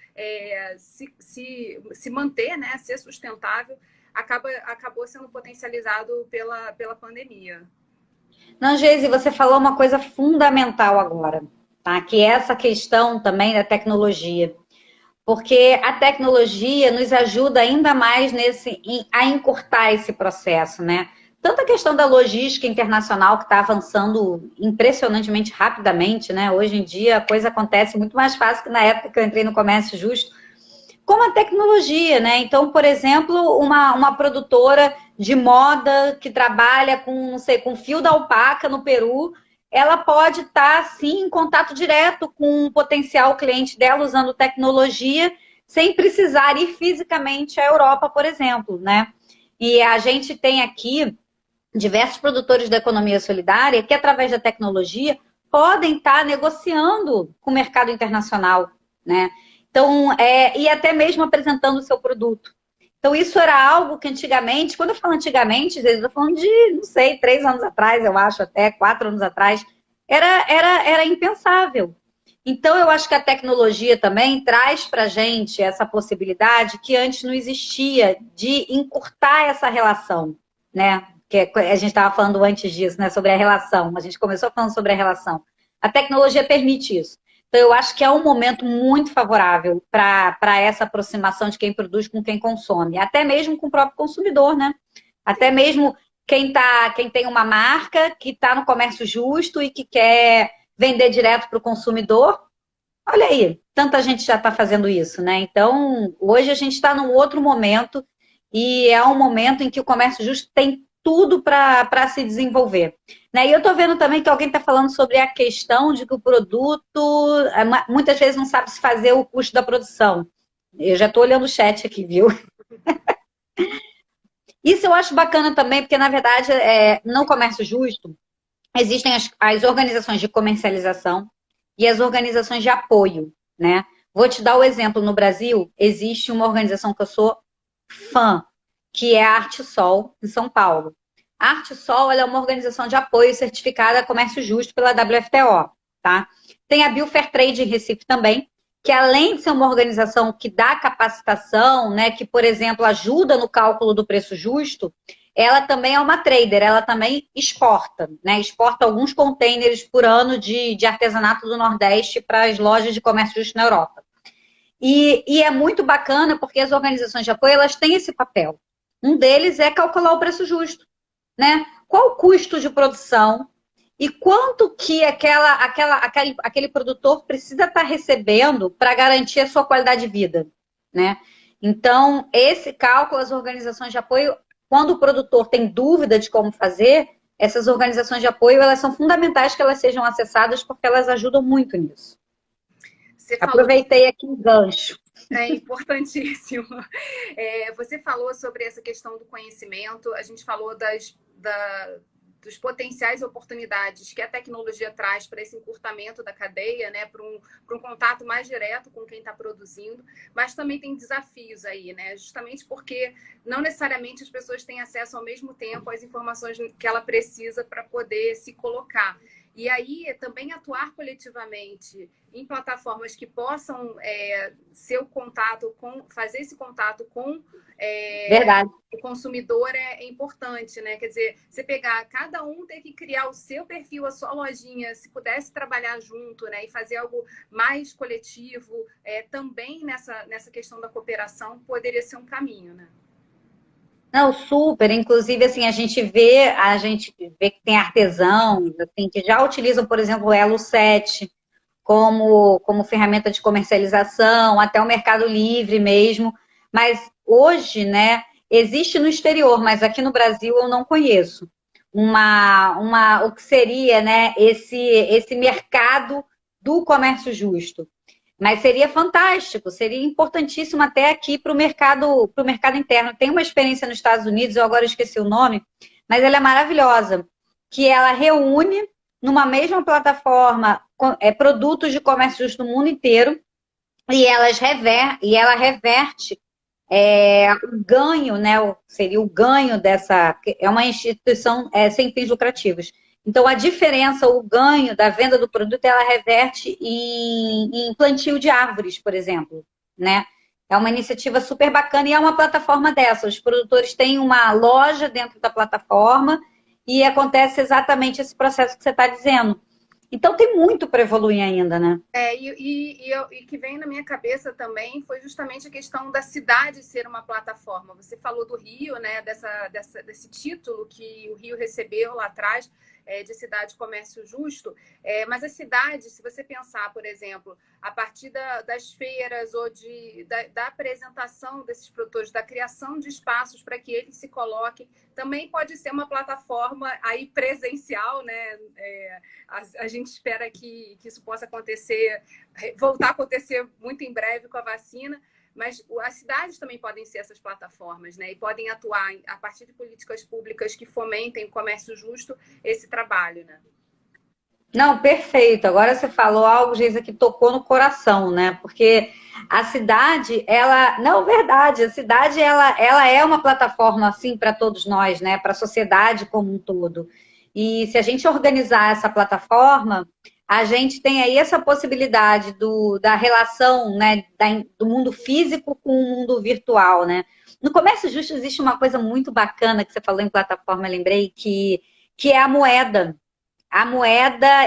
se manter, né, ser sustentável, acabou sendo potencializado pela pandemia. Não, Geise, você falou uma coisa fundamental agora, tá? Que é essa questão também da tecnologia. Porque a tecnologia nos ajuda ainda mais a encurtar esse processo, né? Tanto a questão da logística internacional, que está avançando impressionantemente rapidamente, né? Hoje em dia a coisa acontece muito mais fácil que na época que eu entrei no comércio justo, como a tecnologia, né? Então, por exemplo, uma produtora de moda que trabalha com, não sei, com fio da alpaca no Peru, ela pode estar, sim, em contato direto com um potencial cliente dela usando tecnologia, sem precisar ir fisicamente à Europa, por exemplo, né? E a gente tem aqui diversos produtores da economia solidária que, através da tecnologia, podem estar negociando com o mercado internacional, né? Então, e até mesmo apresentando o seu produto. Então, isso era algo que antigamente, quando eu falo antigamente, eu estou falando de, não sei, 3 anos atrás, eu acho, até 4 anos atrás, era impensável. Então, eu acho que a tecnologia também traz para a gente essa possibilidade que antes não existia de encurtar essa relação, né? Que a gente estava falando antes disso, né? Sobre a relação. A gente começou falando sobre a relação. A tecnologia permite isso. Então, eu acho que é um momento muito favorável para essa aproximação de quem produz com quem consome. Até mesmo com o próprio consumidor, né? Até mesmo quem tem uma marca que está no comércio justo e que quer vender direto para o consumidor. Olha aí, tanta gente já está fazendo isso, né? Então, hoje a gente está num outro momento e é um momento em que o comércio justo tem tudo para se desenvolver. Né? E eu estou vendo também que alguém está falando sobre a questão de que o produto muitas vezes não sabe se fazer o custo da produção. Eu já estou olhando o chat aqui, viu? Isso eu acho bacana também, porque, na verdade, no comércio justo, existem as organizações de comercialização e as organizações de apoio, né? Vou te dar o exemplo. No Brasil, existe uma organização que eu sou fã, que é a Artesol, em São Paulo. A Artesol ela é uma organização de apoio certificada a comércio justo pela WFTO, tá? Tem a Biofairtrade em Recife também, que além de ser uma organização que dá capacitação, né, que, por exemplo, ajuda no cálculo do preço justo, ela também é uma trader, ela também exporta, né? Exporta alguns containers por ano de artesanato do Nordeste para as lojas de comércio justo na Europa. E é muito bacana porque as organizações de apoio elas têm esse papel. Um deles é calcular o preço justo, né? Qual o custo de produção e quanto que aquele produtor precisa estar recebendo para garantir a sua qualidade de vida, né? Então, esse cálculo, as organizações de apoio, quando o produtor tem dúvida de como fazer, essas organizações de apoio, elas são fundamentais que elas sejam acessadas porque elas ajudam muito nisso. Aproveitei aqui o gancho. É importantíssimo. Você falou sobre essa questão do conhecimento, a gente falou dos potenciais oportunidades que a tecnologia traz para esse encurtamento da cadeia, né, para um contato mais direto com quem está produzindo, mas também tem desafios aí, né, justamente porque não necessariamente as pessoas têm acesso ao mesmo tempo às informações que ela precisa para poder se colocar. E aí, também atuar coletivamente em plataformas que possam fazer esse contato com o consumidor é importante, né? Quer dizer, você pegar, cada um ter que criar o seu perfil, a sua lojinha, se pudesse trabalhar junto, né? E fazer algo mais coletivo, também nessa questão da cooperação, poderia ser um caminho, né? Não, super. Inclusive, assim, a gente vê que tem artesãos, assim, que já utilizam, por exemplo, o Elo 7 como ferramenta de comercialização, até o Mercado Livre mesmo. Mas hoje, né, existe no exterior, mas aqui no Brasil eu não conheço. O que seria, né, esse mercado do comércio justo. Mas seria fantástico, seria importantíssimo até aqui para o mercado interno. Tem uma experiência nos Estados Unidos, eu agora esqueci o nome, mas ela é maravilhosa, que ela reúne numa mesma plataforma produtos de comércio justo no mundo inteiro e ela reverte o ganho, né? Seria o ganho dessa. É uma instituição sem fins lucrativos. Então, a diferença, o ganho da venda do produto, ela reverte em plantio de árvores, por exemplo, né? É uma iniciativa super bacana e é uma plataforma dessa. Os produtores têm uma loja dentro da plataforma e acontece exatamente esse processo que você está dizendo. Então, tem muito para evoluir ainda, né? E que vem na minha cabeça também foi justamente a questão da cidade ser uma plataforma. Você falou do Rio, né? Desse título que o Rio recebeu lá atrás, de cidade de comércio justo, mas a cidade, se você pensar, por exemplo, a partir das feiras ou da apresentação desses produtores, da criação de espaços para que eles se coloquem, também pode ser uma plataforma aí presencial, né? A gente espera que isso possa acontecer, voltar a acontecer muito em breve com a vacina. Mas as cidades também podem ser essas plataformas, né? E podem atuar a partir de políticas públicas que fomentem o comércio justo, esse trabalho, né? Não, perfeito. Agora você falou algo, Geisa, que tocou no coração, né? Porque a cidade, verdade, a cidade, ela é uma plataforma, assim, para todos nós, né? Para a sociedade como um todo. E se a gente organizar essa plataforma, a gente tem aí essa possibilidade da relação, né, do mundo físico com o mundo virtual, né? No comércio justo existe uma coisa muito bacana que você falou em plataforma, lembrei, que é a moeda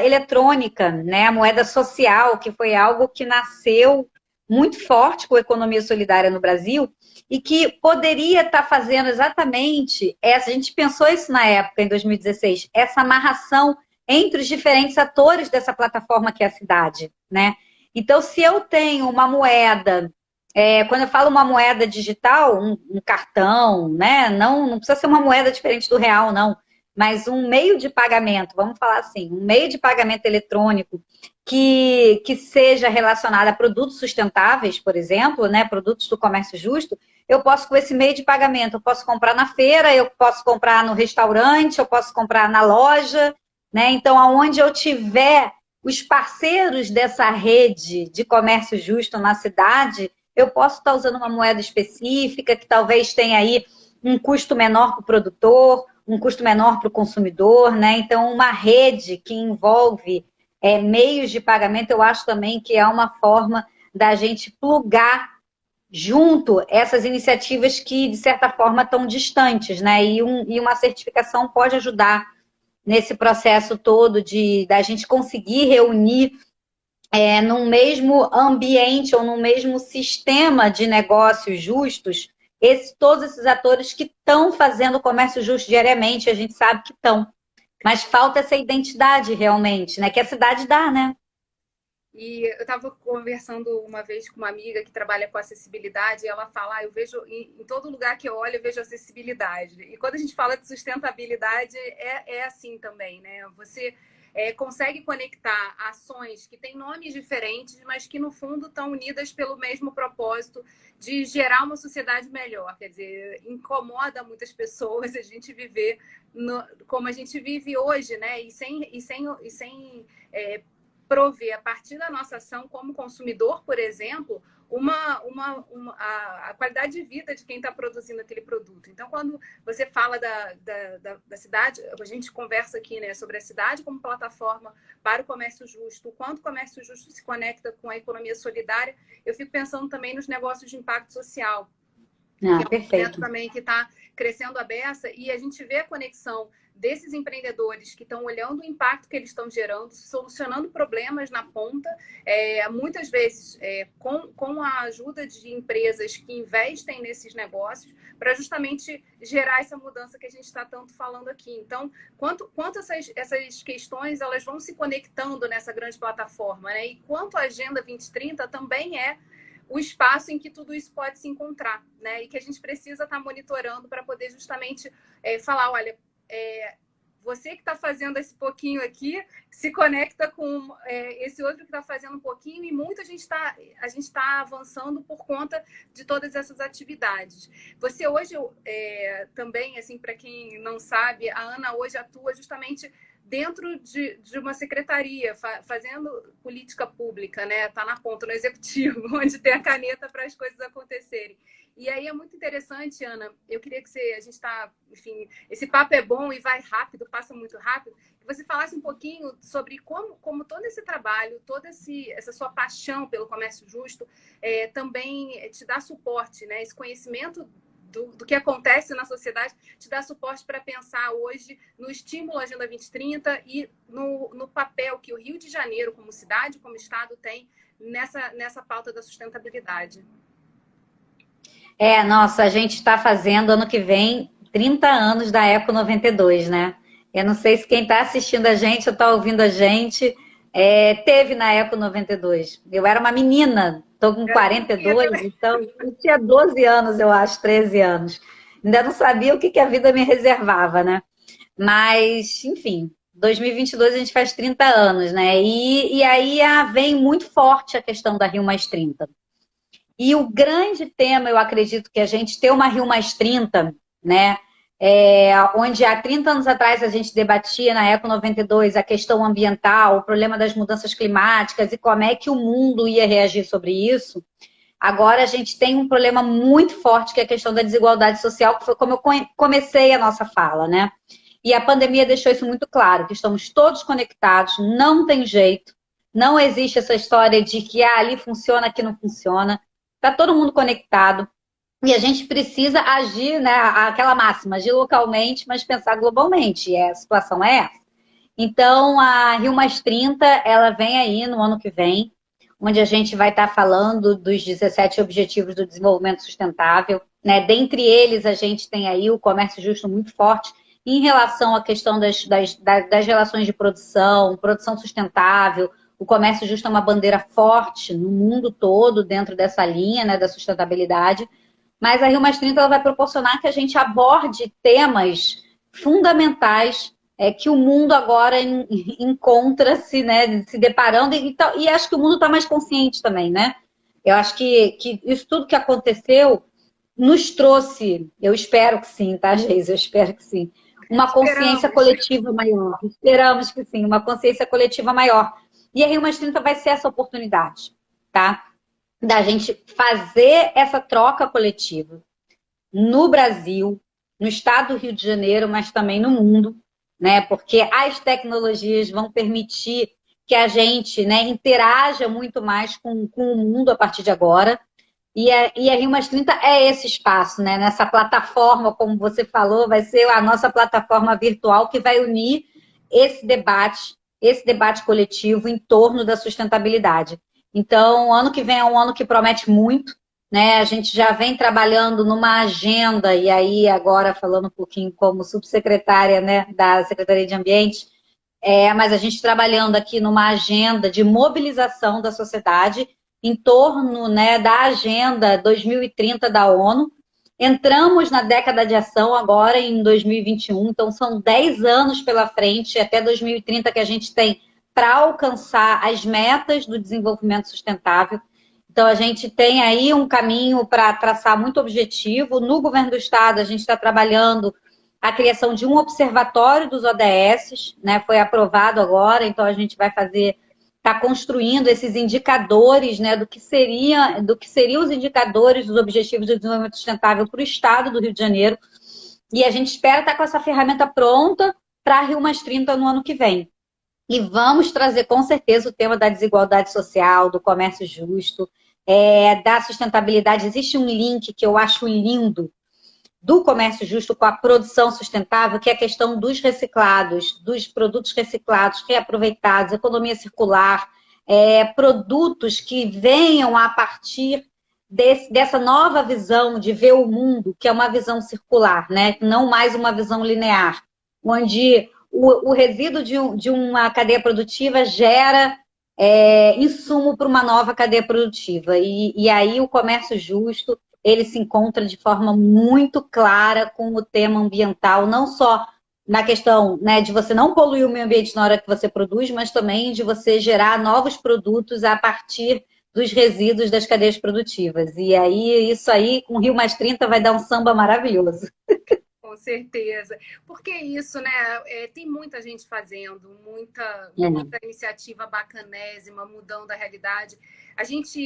eletrônica, né? A moeda social, que foi algo que nasceu muito forte com a economia solidária no Brasil e que poderia estar fazendo exatamente a gente pensou isso na época, em 2016, essa amarração entre os diferentes atores dessa plataforma que é a cidade, né? Então, se eu tenho uma moeda Quando eu falo uma moeda digital, um cartão, né? Não precisa ser uma moeda diferente do real, não. Mas um meio de pagamento, vamos falar assim, um meio de pagamento eletrônico que seja relacionado a produtos sustentáveis, por exemplo, né? Produtos do comércio justo, eu posso, com esse meio de pagamento, eu posso comprar na feira, eu posso comprar no restaurante, eu posso comprar na loja, né? Então, aonde eu tiver os parceiros dessa rede de comércio justo na cidade, eu posso estar usando uma moeda específica, que talvez tenha aí um custo menor para o produtor, um custo menor para o consumidor, né? Então, uma rede que envolve meios de pagamento, eu acho também que é uma forma da gente plugar junto essas iniciativas que, de certa forma, estão distantes, né? E uma certificação pode ajudar nesse processo todo da gente conseguir reunir num mesmo ambiente ou num mesmo sistema de negócios justos, todos esses atores que estão fazendo o comércio justo diariamente, a gente sabe que estão. Mas falta essa identidade realmente, né? Que a cidade dá, né? E eu estava conversando uma vez com uma amiga que trabalha com acessibilidade, e ela fala, eu vejo em todo lugar que eu olho, eu vejo acessibilidade. E quando a gente fala de sustentabilidade, é assim também, né? Você consegue conectar ações que têm nomes diferentes, mas que no fundo estão unidas pelo mesmo propósito de gerar uma sociedade melhor. Quer dizer, incomoda muitas pessoas a gente viver como a gente vive hoje, né? E sem prover, a partir da nossa ação como consumidor, por exemplo, a qualidade de vida de quem está produzindo aquele produto. Então, quando você fala da cidade, a gente conversa aqui, né, sobre a cidade como plataforma para o comércio justo, o quanto o comércio justo se conecta com a economia solidária, eu fico pensando também nos negócios de impacto social, que é um movimento também que está crescendo a beça, e a gente vê a conexão desses empreendedores que estão olhando o impacto que eles estão gerando, solucionando problemas na ponta, muitas vezes com a ajuda de empresas que investem nesses negócios, para justamente gerar essa mudança que a gente está tanto falando aqui. Então, quanto essas questões elas vão se conectando nessa grande plataforma, né? E quanto a Agenda 2030 também o espaço em que tudo isso pode se encontrar, né? E que a gente precisa estar monitorando para poder justamente falar, olha, você que está fazendo esse pouquinho aqui se conecta com esse outro que está fazendo um pouquinho, e muito a gente está avançando por conta de todas essas atividades. Você hoje também, assim, para quem não sabe, a Ana hoje atua justamente dentro de uma secretaria, fazendo política pública, né? Está na ponta, no executivo, onde tem a caneta para as coisas acontecerem. E aí é muito interessante, Ana, eu queria que a gente está, enfim, esse papo é bom e vai rápido, passa muito rápido, que você falasse um pouquinho sobre como todo esse trabalho, toda essa sua paixão pelo comércio justo também te dá suporte, né? Esse conhecimento do que acontece na sociedade te dá suporte para pensar hoje no estímulo à Agenda 2030 e no papel que o Rio de Janeiro, como cidade, como estado, tem nessa pauta da sustentabilidade. Nossa, a gente está fazendo ano que vem 30 anos da Eco 92, né? Eu não sei se quem está assistindo a gente ou está ouvindo a gente teve na Eco 92. Eu era uma menina, estou com 42, então eu tinha 12 anos, eu acho, 13 anos. Ainda não sabia o que a vida me reservava, né? Mas, enfim, 2022 a gente faz 30 anos, né? E aí vem muito forte a questão da Rio+30. E o grande tema, eu acredito, que a gente ter uma Rio+30, né? Onde há 30 anos atrás a gente debatia na Eco 92 a questão ambiental, o problema das mudanças climáticas e como é que o mundo ia reagir sobre isso. Agora a gente tem um problema muito forte, que é a questão da desigualdade social, que foi como eu comecei a nossa fala, né? E a pandemia deixou isso muito claro, que estamos todos conectados, não tem jeito, não existe essa história de que ali funciona, aqui não funciona. Está todo mundo conectado e a gente precisa agir, né? Aquela máxima, agir localmente, mas pensar globalmente. E a situação é essa. Então, a Rio+30, ela vem aí no ano que vem, onde a gente vai estar falando dos 17 Objetivos do Desenvolvimento Sustentável, né? Dentre eles, a gente tem aí o comércio justo muito forte em relação à questão das relações de produção sustentável, O comércio justo é uma bandeira forte no mundo todo dentro dessa linha, né, da sustentabilidade. Mas a Rio+30 ela vai proporcionar que a gente aborde temas fundamentais que o mundo agora encontra-se, né, se deparando, e acho que o mundo está mais consciente também, né? Eu acho que isso tudo que aconteceu nos trouxe, eu espero que sim, tá, Geise? Eu espero que sim, uma consciência coletiva maior. Esperamos que sim, uma consciência coletiva maior. E a Rio+30 vai ser essa oportunidade, tá? Da gente fazer essa troca coletiva no Brasil, no estado do Rio de Janeiro, mas também no mundo, né? Porque as tecnologias vão permitir que a gente, né, interaja muito mais com o mundo a partir de agora. E a Rio+30 é esse espaço, né? Nessa plataforma, como você falou, vai ser a nossa plataforma virtual que vai unir esse debate coletivo em torno da sustentabilidade. Então, o ano que vem é um ano que promete muito, né? A gente já vem trabalhando numa agenda, e aí agora falando um pouquinho como subsecretária, né, da Secretaria de Ambiente, mas a gente trabalhando aqui numa agenda de mobilização da sociedade em torno, né, da Agenda 2030 da ONU. Entramos na década de ação agora em 2021, então são 10 anos pela frente, até 2030 que a gente tem para alcançar as metas do desenvolvimento sustentável. Então a gente tem aí um caminho para traçar muito objetivo. No governo do estado a gente está trabalhando a criação de um observatório dos ODS, né? Foi aprovado agora, então a gente vai está construindo esses indicadores, né, do que seriam os indicadores dos Objetivos de Desenvolvimento Sustentável para o estado do Rio de Janeiro. E a gente espera estar com essa ferramenta pronta para a Rio+30 no ano que vem. E vamos trazer com certeza o tema da desigualdade social, do comércio justo, da sustentabilidade. Existe um link que eu acho lindo do comércio justo com a produção sustentável, que é a questão dos reciclados, dos produtos reciclados, reaproveitados, economia circular, produtos que venham a partir dessa nova visão de ver o mundo, que é uma visão circular, né? Não mais uma visão linear, onde o resíduo de uma cadeia produtiva gera insumo para uma nova cadeia produtiva. E aí o comércio justo ele se encontra de forma muito clara com o tema ambiental, não só na questão, né, de você não poluir o meio ambiente na hora que você produz, mas também de você gerar novos produtos a partir dos resíduos das cadeias produtivas. E aí, isso aí, com o Rio+30 vai dar um samba maravilhoso. Com certeza. Porque isso, né? Tem muita gente fazendo, muita iniciativa bacanésima, mudando a realidade. A gente,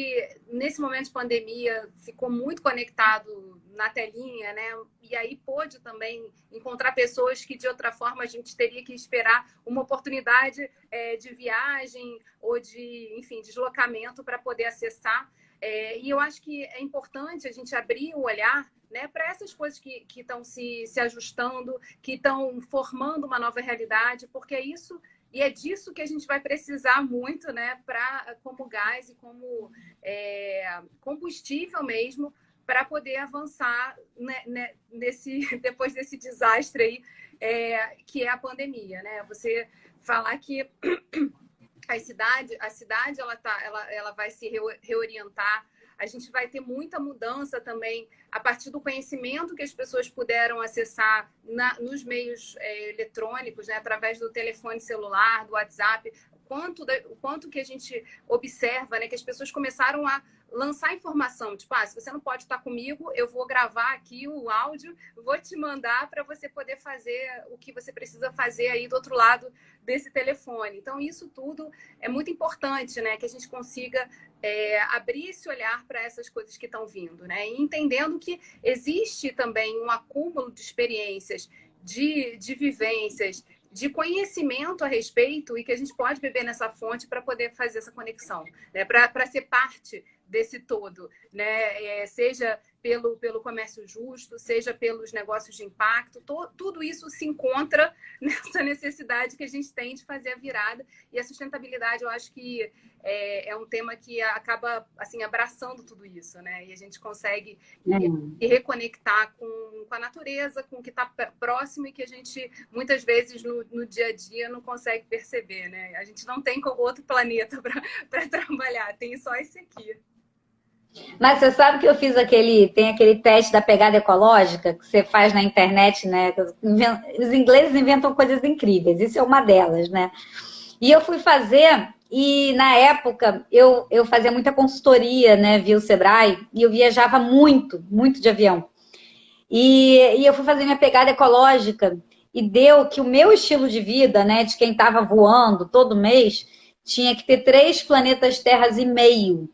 nesse momento de pandemia, ficou muito conectado na telinha, né? E aí pôde também encontrar pessoas que, de outra forma, a gente teria que esperar uma oportunidade de viagem ou de, enfim, deslocamento para poder acessar. E eu acho que é importante a gente abrir o olhar, né, para essas coisas que estão se ajustando, que estão formando uma nova realidade, porque é isso e é disso que a gente vai precisar muito, né, como gás e como combustível mesmo, para poder avançar, né, depois desse desastre aí, que é a pandemia, né? Você falar que a cidade ela vai se reorientar. A gente vai ter muita mudança também a partir do conhecimento que as pessoas puderam acessar nos meios eletrônicos, né? Através do telefone celular, do WhatsApp. O quanto que a gente observa, né? Que as pessoas começaram a lançar informação, tipo, se você não pode estar comigo, eu vou gravar aqui o áudio, vou te mandar para você poder fazer o que você precisa fazer aí do outro lado desse telefone. Então, isso tudo é muito importante, né? Que a gente consiga abrir esse olhar para essas coisas que estão vindo, né? E entendendo que existe também um acúmulo de experiências, de vivências, de conhecimento a respeito e que a gente pode beber nessa fonte para poder fazer essa conexão, né? Para ser parte desse todo, né? Seja pelo comércio justo, seja pelos negócios de impacto, tudo isso se encontra nessa necessidade que a gente tem de fazer a virada. E a sustentabilidade, eu acho que é um tema que acaba assim, abraçando tudo isso, né? E a gente consegue reconectar com a natureza, com o que está próximo e que a gente, muitas vezes, no dia a dia, não consegue perceber, né? A gente não tem outro planeta para trabalhar, tem só esse aqui. Mas você sabe que eu fiz tem aquele teste da pegada ecológica que você faz na internet, né? Os ingleses inventam coisas incríveis, isso é uma delas, né? E eu fui fazer, e na época eu fazia muita consultoria, né? Via o Sebrae, e eu viajava muito, muito de avião. E eu fui fazer minha pegada ecológica, e deu que o meu estilo de vida, né? De quem estava voando todo mês, tinha que ter 3 planetas terras e meio.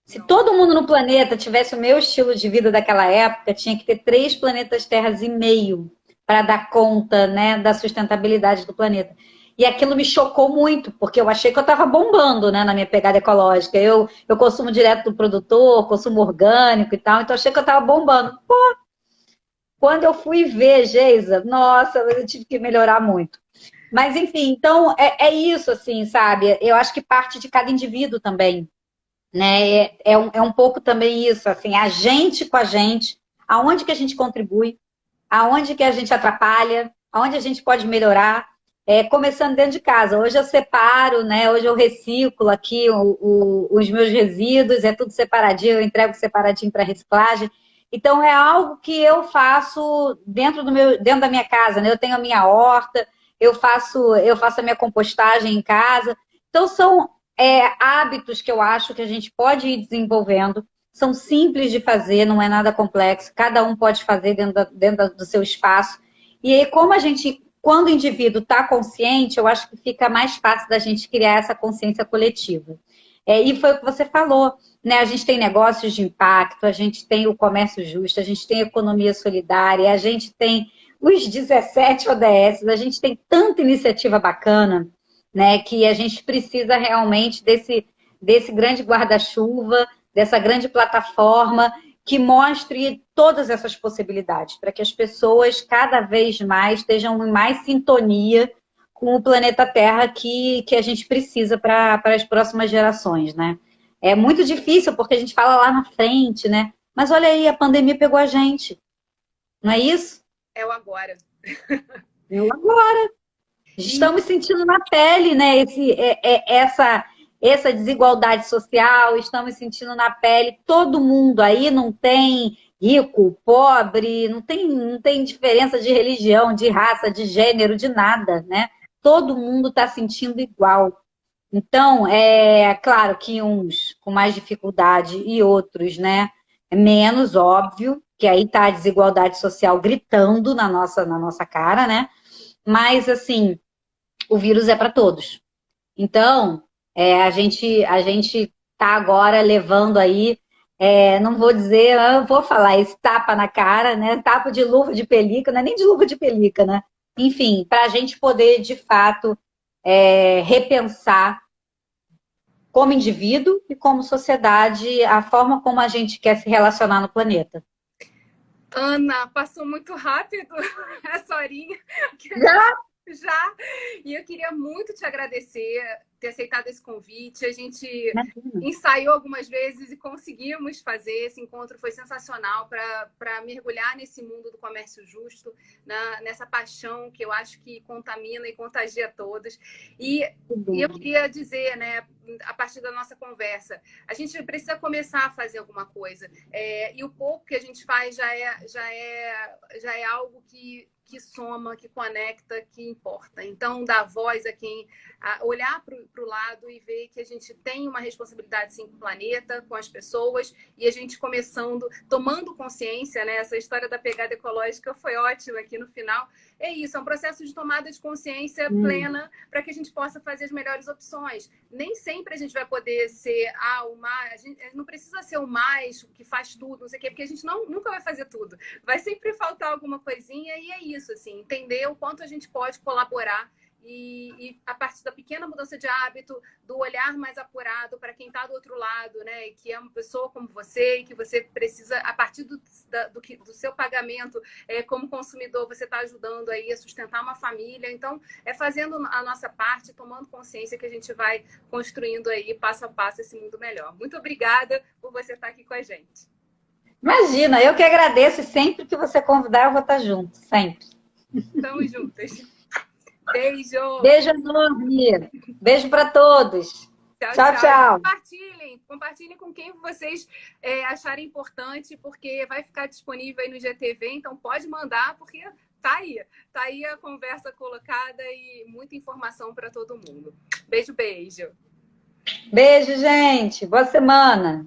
Se todo mundo no planeta tivesse o meu estilo de vida daquela época, tinha que ter 3 planetas terras e meio para dar conta, né, da sustentabilidade do planeta. E aquilo me chocou muito, porque eu achei que eu estava bombando, né, na minha pegada ecológica. Eu consumo direto do produtor, consumo orgânico e tal, então achei que eu estava bombando. Pô, quando eu fui ver, Geisa, nossa, eu tive que melhorar muito. Mas, enfim, então é isso, assim, sabe? Eu acho que parte de cada indivíduo também. Né? É um pouco também isso, assim, a gente com a gente, aonde que a gente contribui, aonde que a gente atrapalha, aonde a gente pode melhorar, começando dentro de casa. Hoje eu separo, né? Hoje eu reciclo aqui os meus resíduos, é tudo separadinho, eu entrego separadinho para reciclagem. Então é algo que eu faço dentro da minha casa, né? Eu tenho a minha horta, eu faço a minha compostagem em casa. Então são hábitos que eu acho que a gente pode ir desenvolvendo, são simples de fazer, não é nada complexo, cada um pode fazer dentro do seu espaço. E aí, quando o indivíduo está consciente, eu acho que fica mais fácil da gente criar essa consciência coletiva. E foi o que você falou, né? A gente tem negócios de impacto, a gente tem o comércio justo, a gente tem a economia solidária, a gente tem os 17 ODS, a gente tem tanta iniciativa bacana, né, que a gente precisa realmente desse grande guarda-chuva, dessa grande plataforma que mostre todas essas possibilidades, para que as pessoas cada vez mais estejam em mais sintonia com o planeta Terra que a gente precisa para as próximas gerações, né? É muito difícil porque a gente fala lá na frente, né? Mas olha aí, a pandemia pegou a gente, não é isso? É o agora. É o agora. Estamos sentindo na pele, né, essa desigualdade social, estamos sentindo na pele, todo mundo aí, não tem rico, pobre, não tem diferença de religião, de raça, de gênero, de nada, né? Todo mundo está sentindo igual. Então, é claro que uns com mais dificuldade e outros, né, menos, óbvio, que aí está a desigualdade social gritando na nossa cara, né? Mas, assim, o vírus é para todos. Então, a gente está agora levando aí, não vou dizer, eu vou falar esse tapa na cara, né? Tapa de luva de pelica, não é nem de luva de pelica, né? Enfim, para a gente poder, de fato, repensar como indivíduo e como sociedade a forma como a gente quer se relacionar no planeta. Ana, passou muito rápido essa horinha. Já. E eu queria muito te agradecer ter aceitado esse convite. A gente ensaiou algumas vezes e conseguimos fazer. Esse encontro foi sensacional para mergulhar nesse mundo do comércio justo, nessa paixão que eu acho que contamina e contagia todos. E eu queria dizer, né, a partir da nossa conversa, a gente precisa começar a fazer alguma coisa. E o pouco que a gente faz já é algo que soma, que conecta, que importa. Então, dar voz a quem olhar para o lado e ver que a gente tem uma responsabilidade, sim, com o planeta, com as pessoas, e a gente tomando consciência, né? Essa história da pegada ecológica foi ótima aqui no final. É isso, é um processo de tomada de consciência plena para que a gente possa fazer as melhores opções. Nem sempre a gente vai poder ser o mais, a gente não precisa ser o mais, que faz tudo, não sei o quê, porque a gente nunca vai fazer tudo. Vai sempre faltar alguma coisinha e é isso, assim, entender o quanto a gente pode colaborar e a partir da pequena mudança de hábito, do olhar mais apurado para quem está do outro lado, né? Que é uma pessoa como você, e que você precisa, a partir do seu pagamento como consumidor, você está ajudando aí a sustentar uma família. Então, é fazendo a nossa parte, tomando consciência que a gente vai construindo aí, passo a passo, esse mundo melhor. Muito obrigada por você estar aqui com a gente. Imagina, eu que agradeço. E sempre que você convidar, eu vou estar junto, sempre. Estamos juntas. Beijo. Beijo enorme. Beijo para todos. Tchau, Tchau. Compartilhem com quem vocês acharem importante, porque vai ficar disponível aí no GTV, então pode mandar, porque tá aí a conversa colocada e muita informação para todo mundo. Beijo. Beijo, gente. Boa semana.